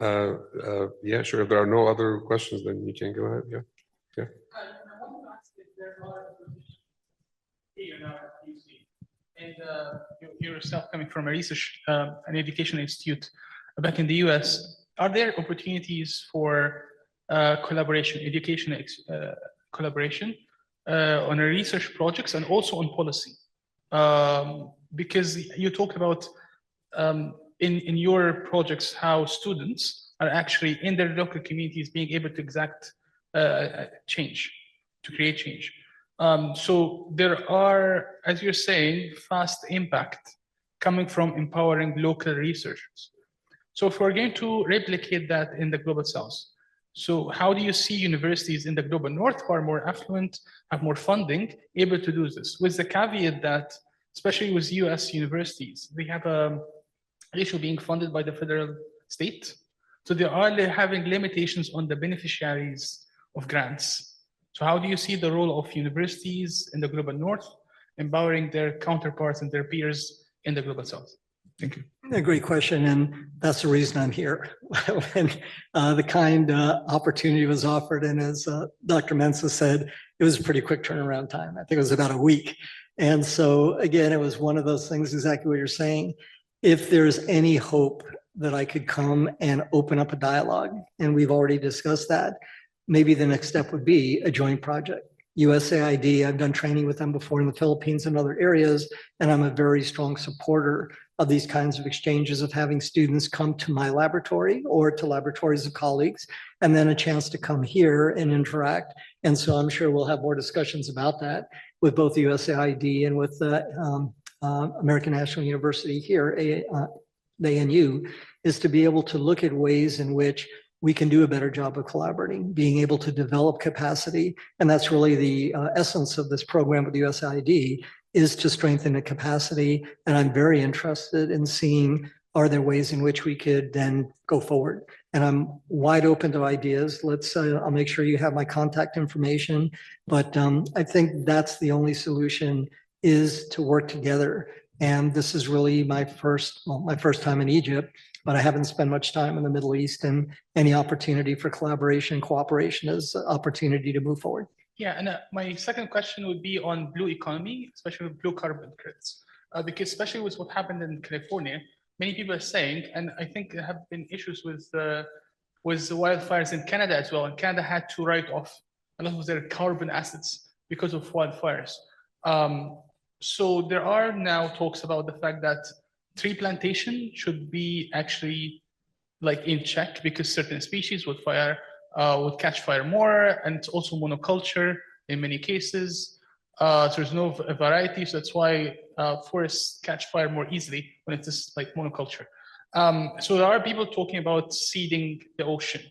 Yeah, sure. If there are no other questions, then you can go ahead. Yeah. Yeah. I want to ask if there are here now at UC, and you yourself coming from a research an education institute back in the US, are there opportunities for collaboration, education collaboration on research projects and also on policy? Because you talked about in your projects how students are actually in their local communities being able to exact change, to create change. So there are, as you're saying, fast impact coming from empowering local researchers. So if we're going to replicate that in the global south, so how do you see universities in the global north who are more affluent, have more funding, able to do this? With the caveat that, especially with US universities, they have an issue being funded by the federal state. So they are having limitations on the beneficiaries of grants. So how do you see the role of universities in the global north, empowering their counterparts and their peers in the global south? Thank you. A great question, and that's the reason I'm here. When the kind opportunity was offered, and as Dr. Mensah said, it was a pretty quick turnaround time. I think it was about a week. And so again, it was one of those things, exactly what you're saying. If there's any hope that I could come and open up a dialogue, and we've already discussed that, maybe the next step would be a joint project. USAID, I've done training with them before in the Philippines and other areas, and I'm a very strong supporter of these kinds of exchanges, of having students come to my laboratory or to laboratories of colleagues, and then a chance to come here and interact. And so I'm sure we'll have more discussions about that with both the USAID and with the American National University here, the ANU, is to be able to look at ways in which we can do a better job of collaborating, being able to develop capacity. And that's really the essence of this program with the USAID, is to strengthen the capacity. And I'm very interested in seeing, are there ways in which we could then go forward? And I'm wide open to ideas. Let's, I'll make sure you have my contact information, but I think that's the only solution, is to work together. And this is really my first time in Egypt, but I haven't spent much time in the Middle East, and any opportunity for collaboration, cooperation is an opportunity to move forward. Yeah, and my second question would be on blue economy, especially with blue carbon credits, because especially with what happened in California, many people are saying, and I think there have been issues with the wildfires in Canada as well, and Canada had to write off a lot of their carbon assets because of wildfires. So there are now talks about the fact that tree plantation should be actually like in check because certain species would catch fire more, and it's also monoculture in many cases. So there's no variety, so that's why forests catch fire more easily when it's just like monoculture. So there are people talking about seeding the ocean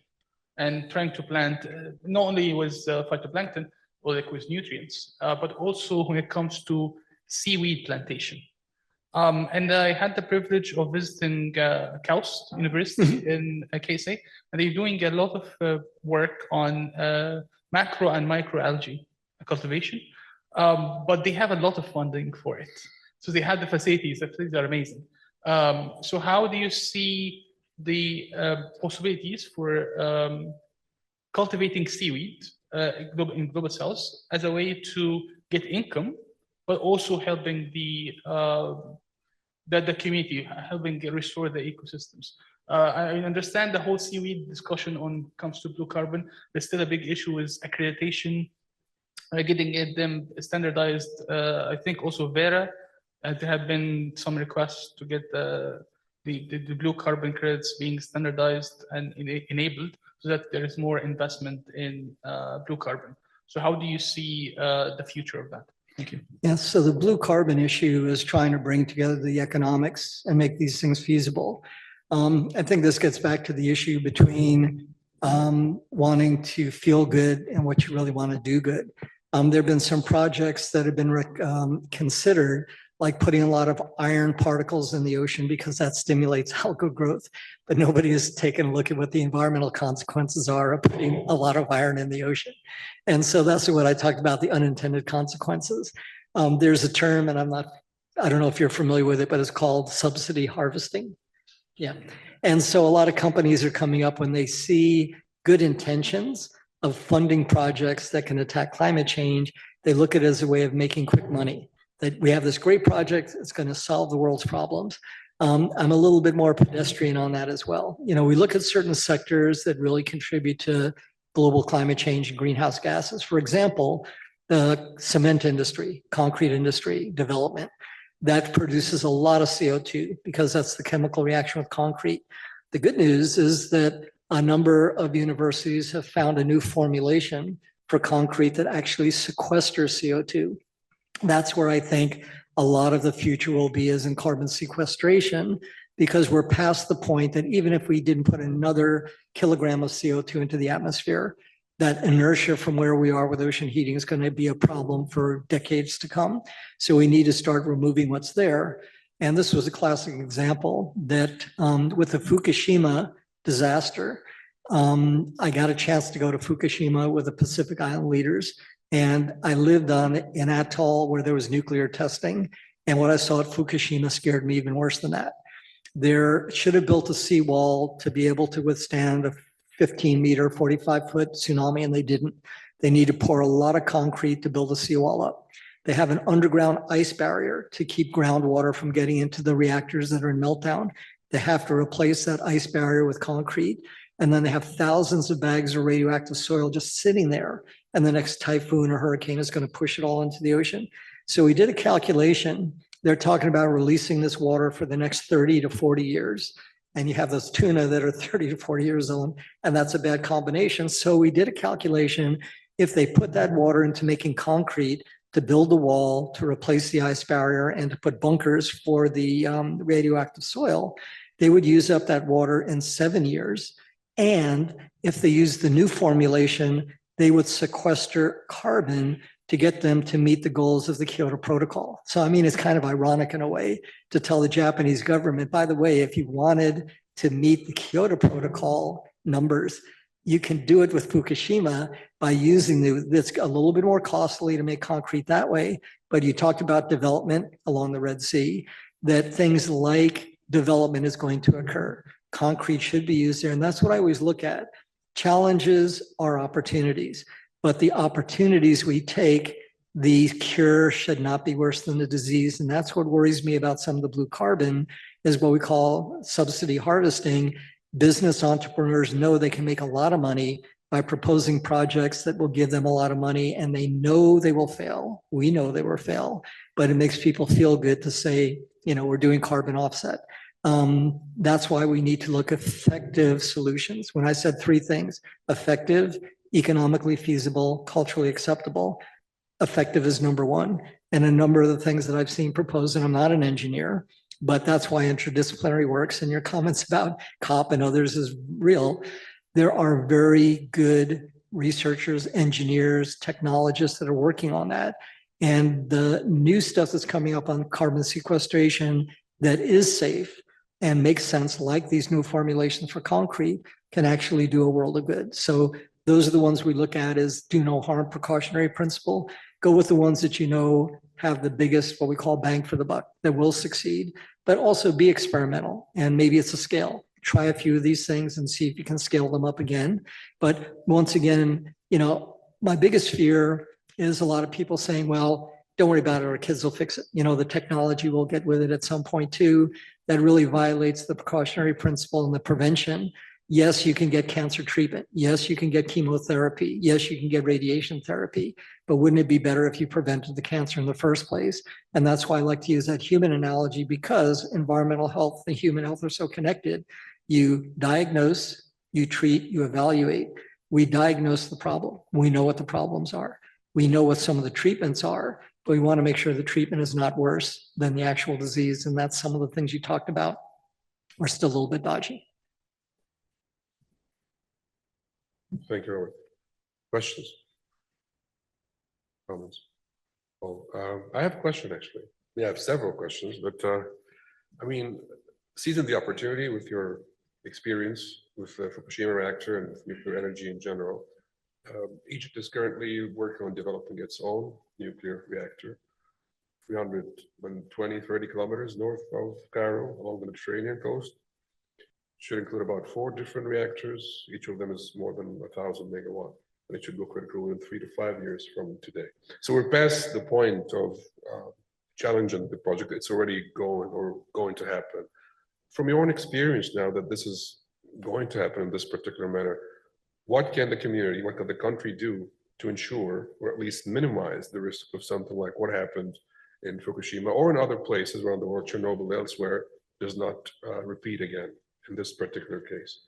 and trying to plant not only with phytoplankton or like with nutrients, but also when it comes to seaweed plantation. And I had the privilege of visiting KAUST University in KSA, and they're doing a lot of work on macro and micro algae cultivation, but they have a lot of funding for it. So they have the facilities are amazing. So how do you see the possibilities for cultivating seaweed in global cells as a way to get income, but also helping the community, helping restore the ecosystems? I understand the whole seaweed discussion on comes to blue carbon. There's still a big issue with accreditation, getting them standardized. I think also Vera, there have been some requests to get the blue carbon credits being standardized and enabled so that there is more investment in blue carbon. So how do you see the future of that? Thank you. Yes, so the blue carbon issue is trying to bring together the economics and make these things feasible. I think this gets back to the issue between wanting to feel good and what you really want to do good. There have been some projects that have been considered, like putting a lot of iron particles in the ocean because that stimulates algal growth, but nobody has taken a look at what the environmental consequences are of putting a lot of iron in the ocean. And so that's what I talked about, the unintended consequences. There's a term, and I don't know if you're familiar with it, but it's called subsidy harvesting. Yeah. And so a lot of companies are coming up when they see good intentions of funding projects that can attack climate change, they look at it as a way of making quick money. That we have this great project, it's going to solve the world's problems. I'm a little bit more pedestrian on that as well. You know, we look at certain sectors that really contribute to global climate change and greenhouse gases. For example, the cement industry, concrete industry development, that produces a lot of CO2 because that's the chemical reaction with concrete. The good news is that a number of universities have found a new formulation for concrete that actually sequesters CO2. That's where I think a lot of the future will be, is in carbon sequestration, because we're past the point that even if we didn't put another kilogram of CO2 into the atmosphere, that inertia from where we are with ocean heating is going to be a problem for decades to come. So we need to start removing what's there. And this was a classic example that with the Fukushima disaster, I got a chance to go to Fukushima with the Pacific Island leaders. And I lived on an atoll where there was nuclear testing. And what I saw at Fukushima scared me even worse than that. There should have built a seawall to be able to withstand a 15-meter, 45-foot tsunami, and they didn't. They need to pour a lot of concrete to build a seawall up. They have an underground ice barrier to keep groundwater from getting into the reactors that are in meltdown. They have to replace that ice barrier with concrete. And then they have thousands of bags of radioactive soil just sitting there. And the next typhoon or hurricane is going to push it all into the ocean. So we did a calculation. They're talking about releasing this water for the next 30 to 40 years. And you have those tuna that are 30 to 40 years old, and that's a bad combination. So we did a calculation. If they put that water into making concrete to build the wall, to replace the ice barrier, and to put bunkers for the radioactive soil, they would use up that water in 7 years. And if they use the new formulation, they would sequester carbon to get them to meet the goals of the Kyoto Protocol. So, I mean, it's kind of ironic in a way to tell the Japanese government, by the way, if you wanted to meet the Kyoto Protocol numbers, you can do it with Fukushima by using it's a little bit more costly to make concrete that way. But you talked about development along the Red Sea, that things like development is going to occur. Concrete should be used there. And that's what I always look at. Challenges are opportunities. But the opportunities we take, the cure should not be worse than the disease. And that's what worries me about some of the blue carbon, is what we call subsidy harvesting. Business entrepreneurs know they can make a lot of money by proposing projects that will give them a lot of money, and they know they will fail. We know they will fail, but it makes people feel good to say, we're doing carbon offset. That's why we need to look at effective solutions. When I said three things: effective, economically feasible, culturally acceptable, effective is number one. And a number of the things that I've seen proposed, and I'm not an engineer, but that's why interdisciplinary works, and your comments about COP and others is real. There are very good researchers, engineers, technologists that are working on that. And the new stuff that's coming up on carbon sequestration that is safe and makes sense, like these new formulations for concrete, can actually do a world of good. So those are the ones we look at as do no harm precautionary principle. Go with the ones that have the biggest, what we call bang for the buck, that will succeed, but also be experimental. And maybe it's a scale. Try a few of these things and see if you can scale them up again. But once again, my biggest fear is a lot of people saying, well, don't worry about it, our kids will fix it. The technology will get with it at some point too. That really violates the precautionary principle and the prevention. Yes, you can get cancer treatment. Yes, you can get chemotherapy. Yes, you can get radiation therapy. But wouldn't it be better if you prevented the cancer in the first place? And that's why I like to use that human analogy, because environmental health and human health are so connected. You diagnose, you treat, you evaluate. We diagnose the problem. We know what the problems are. We know what some of the treatments are, but we want to make sure the treatment is not worse than the actual disease. And that's some of the things you talked about are still a little bit dodgy. Thank you, Robert. Questions? Comments? I have a question, actually. Yeah, I have several questions, but seizing the opportunity with your experience with the Fukushima reactor and with nuclear energy in general. Egypt is currently working on developing its own nuclear reactor, 30 kilometers north of Cairo along the Mediterranean coast. Should include about 4 different reactors. Each of them is more than 1,000 megawatt, and it should go critical in 3 to 5 years from today. So we're past the point of challenging the project. It's already going to happen. From your own experience now that this is going to happen in this particular manner, what can the community, what can the country do to ensure, or at least minimize the risk of something like what happened in Fukushima or in other places around the world, Chernobyl, elsewhere, does not repeat again in this particular case?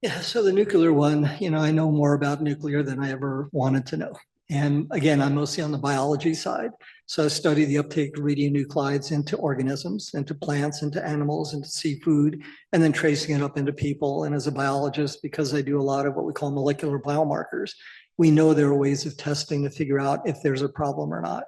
Yeah, so the nuclear one, I know more about nuclear than I ever wanted to know. And again, I'm mostly on the biology side. So I study the uptake of radionuclides into organisms, into plants, into animals, into seafood, and then tracing it up into people. And as a biologist, because I do a lot of what we call molecular biomarkers, we know there are ways of testing to figure out if there's a problem or not.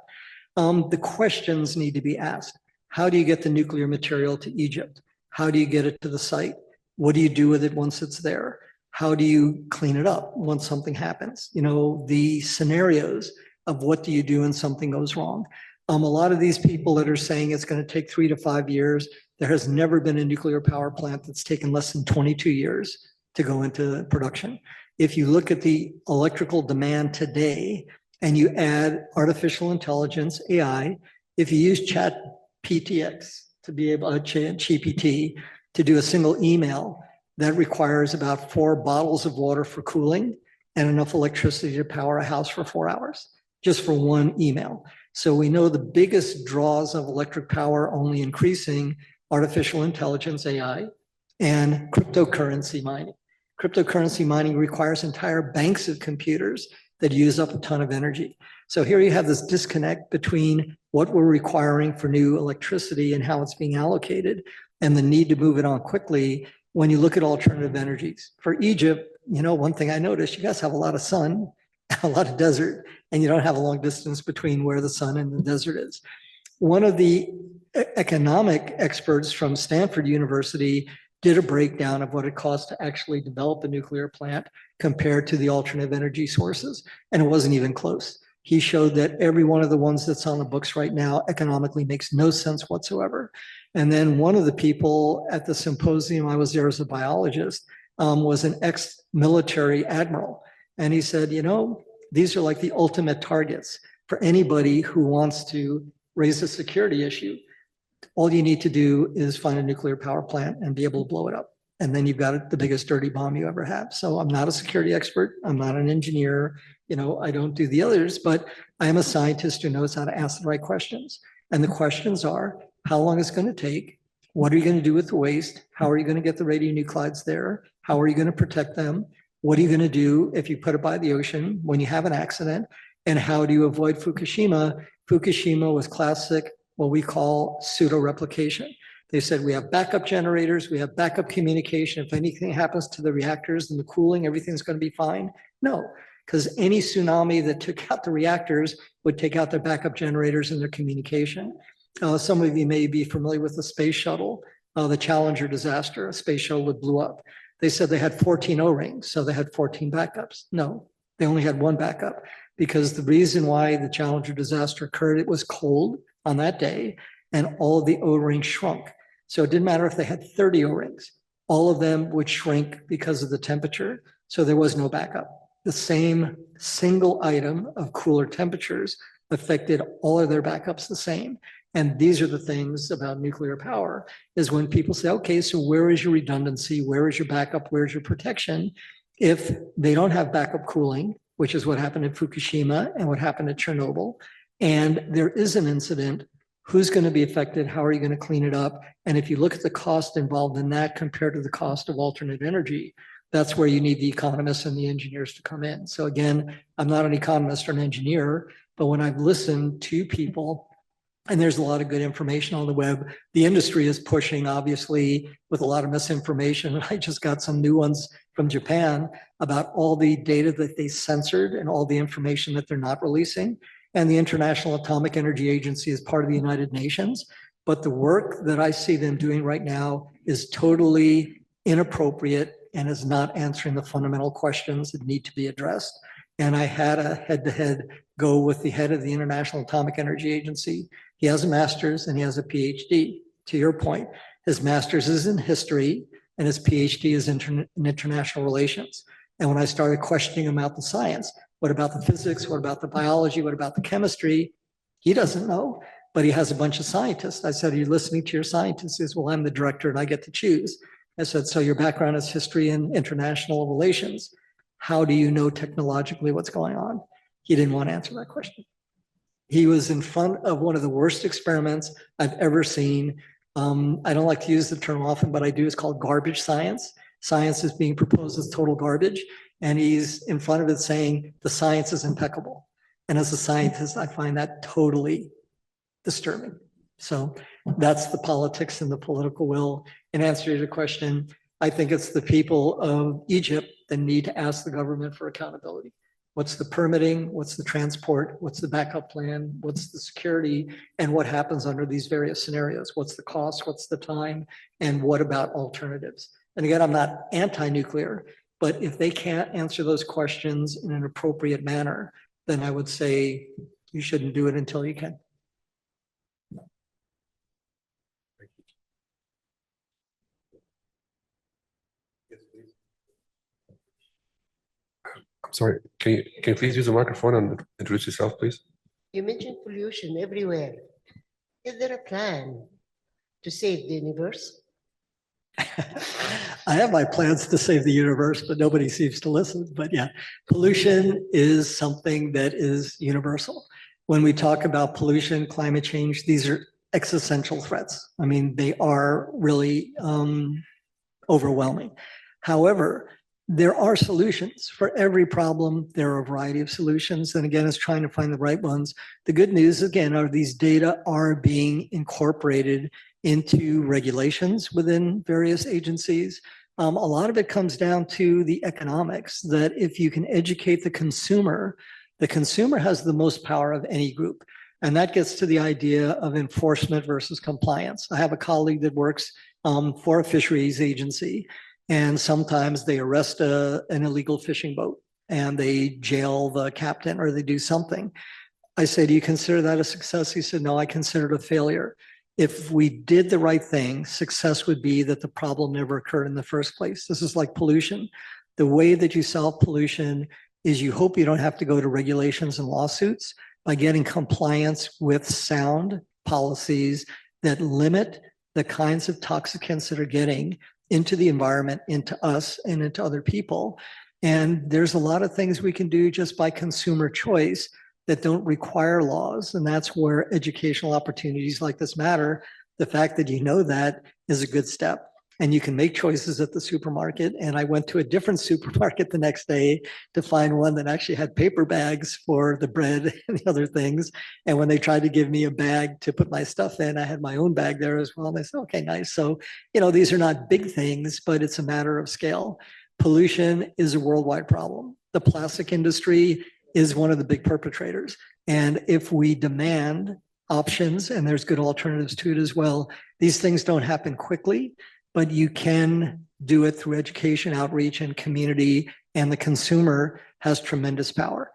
The questions need to be asked. How do you get the nuclear material to Egypt? How do you get it to the site? What do you do with it once it's there? How do you clean it up once something happens? The scenarios of what do you do when something goes wrong. A lot of these people that are saying it's going to take 3 to 5 years, there has never been a nuclear power plant that's taken less than 22 years to go into production. If you look at the electrical demand today and you add artificial intelligence, AI, if you use ChatGPT to be able GPT to do a single email, that requires about 4 bottles of water for cooling and enough electricity to power a house for 4 hours, just for one email. So we know the biggest draws of electric power only increasing: artificial intelligence, AI, and cryptocurrency mining. Cryptocurrency mining requires entire banks of computers that use up a ton of energy. So here you have this disconnect between what we're requiring for new electricity and how it's being allocated, and the need to move it on quickly when you look at alternative energies. For Egypt, one thing I noticed, you guys have a lot of sun, a lot of desert, and you don't have a long distance between where the sun and the desert is. One of the economic experts from Stanford University did a breakdown of what it costs to actually develop a nuclear plant compared to the alternative energy sources, and it wasn't even close. He showed that every one of the ones that's on the books right now economically makes no sense whatsoever. And then one of the people at the symposium, I was there as a biologist, was an ex-military admiral. And he said, these are like the ultimate targets for anybody who wants to raise a security issue. All you need to do is find a nuclear power plant and be able to blow it up. And then you've got the biggest dirty bomb you ever have. So I'm not a security expert. I'm not an engineer. I don't do the others, but I am a scientist who knows how to ask the right questions. And the questions are, how long is it going to take? What are you going to do with the waste? How are you going to get the radionuclides there? How are you going to protect them? What are you going to do if you put it by the ocean when you have an accident? And how do you avoid Fukushima? Fukushima was classic, what we call pseudo-replication. They said, we have backup generators, we have backup communication. If anything happens to the reactors and the cooling, everything's going to be fine. No, because any tsunami that took out the reactors would take out their backup generators and their communication. Some of you may be familiar with the space shuttle, the Challenger disaster, a space shuttle that blew up. They said they had 14 O-rings, so they had 14 backups. No, they only had one backup, because the reason why the Challenger disaster occurred, it was cold on that day, and all of the O-rings shrunk. So it didn't matter if they had 30 O-rings, all of them would shrink because of the temperature. So there was no backup. The same single item of cooler temperatures affected all of their backups the same. And these are the things about nuclear power, is when people say, okay, so where is your redundancy? Where is your backup? Where's your protection? If they don't have backup cooling, which is what happened at Fukushima and what happened at Chernobyl, and there is an incident, who's going to be affected? How are you going to clean it up? And if you look at the cost involved in that compared to the cost of alternate energy, that's where you need the economists and the engineers to come in. So again, I'm not an economist or an engineer, but when I've listened to people, and there's a lot of good information on the web, the industry is pushing, obviously, with a lot of misinformation. I just got some new ones from Japan about all the data that they censored and all the information that they're not releasing. And the International Atomic Energy Agency is part of the United Nations. But the work that I see them doing right now is totally inappropriate and is not answering the fundamental questions that need to be addressed. And I had a head-to-head go with the head of the International Atomic Energy Agency. He has a master's and he has a PhD. To your point, his master's is in history and his PhD is in international relations. And when I started questioning him about the science, what about the physics? What about the biology? What about the chemistry? He doesn't know, but he has a bunch of scientists. I said, are you listening to your scientists? He says, well, I'm the director and I get to choose. I said, so your background is history and international relations. How do you know technologically what's going on? He didn't want to answer that question. He was in front of one of the worst experiments I've ever seen. I don't like to use the term often, but I do. It's called garbage science. Science is being proposed as total garbage. And he's in front of it saying the science is impeccable. And as a scientist, I find that totally disturbing. So that's the politics and the political will. In answer to your question, I think it's the people of Egypt that need to ask the government for accountability. What's the permitting? What's the transport? What's the backup plan? What's the security? And what happens under these various scenarios? What's the cost? What's the time? And what about alternatives? And again, I'm not anti-nuclear, but if they can't answer those questions in an appropriate manner, then I would say you shouldn't do it until you can. I'm sorry, can you please use the microphone and introduce yourself, please? You mentioned pollution everywhere. Is there a plan to save the universe? I have my plans to save the universe, but nobody seems to listen. But yeah, pollution is something that is universal. When we talk about pollution, climate change, these are existential threats. I mean, they are really overwhelming. However, there are solutions for every problem. There are a variety of solutions. And again, it's trying to find the right ones. The good news, again, are these data are being incorporated into regulations within various agencies. A lot of it comes down to the economics, that if you can educate the consumer has the most power of any group. And that gets to the idea of enforcement versus compliance. I have a colleague that works for a fisheries agency, and sometimes they arrest an illegal fishing boat and they jail the captain or they do something. I say, do you consider that a success? He said, no, I consider it a failure. If we did the right thing, success would be that the problem never occurred in the first place. This is like pollution. The way that you solve pollution is you hope you don't have to go to regulations and lawsuits by getting compliance with sound policies that limit the kinds of toxicants that are getting into the environment, into us, and into other people. And there's a lot of things we can do just by consumer choice that don't require laws. And that's where educational opportunities like this matter. The fact that you know that is a good step. And you can make choices at the supermarket. And I went to a different supermarket the next day to find one that actually had paper bags for the bread and the other things. And when they tried to give me a bag to put my stuff in, I had my own bag there as well. And I said, okay, nice. So, these are not big things, but it's a matter of scale. Pollution is a worldwide problem. The plastic industry is one of the big perpetrators. And if we demand options, and there's good alternatives to it as well, these things don't happen quickly, but you can do it through education, outreach, and community, and the consumer has tremendous power.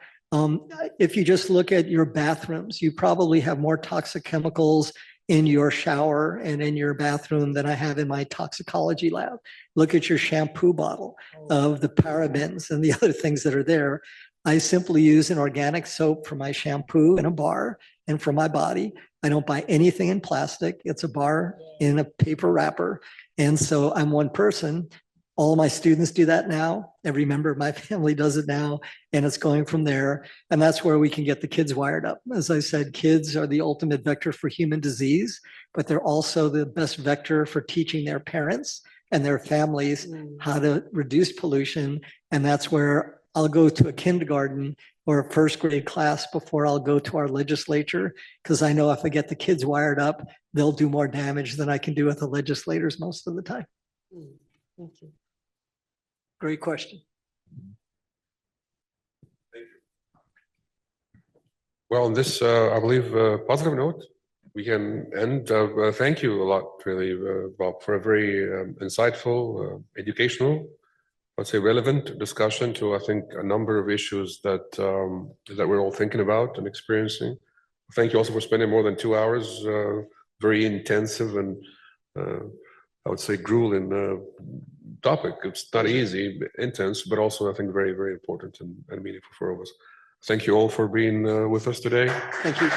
If you just look at your bathrooms, you probably have more toxic chemicals in your shower and in your bathroom than I have in my toxicology lab. Look at your shampoo bottle of the parabens and the other things that are there. I simply use an organic soap for my shampoo in a bar and for my body. I don't buy anything in plastic. It's a bar in a paper wrapper. And so I'm one person. All of my students do that now. Every member of my family does it now. And it's going from there. And that's where we can get the kids wired up. As I said, kids are the ultimate vector for human disease, but they're also the best vector for teaching their parents and their families how to reduce pollution. And that's where I'll go to a kindergarten or a first grade class before I'll go to our legislature, because I know if I get the kids wired up, they'll do more damage than I can do with the legislators most of the time. Thank you. Great question. Well, on this, I believe, positive note, we can end. Thank you a lot, really, Bob, for a very insightful, educational, let's say, relevant discussion to, I think, a number of issues that that we're all thinking about and experiencing. Thank you also for spending more than 2 hours, very intensive and I would say grueling topic. It's not easy, intense, but also I think very, very important and meaningful for all of us. Thank you all for being with us today. Thank you.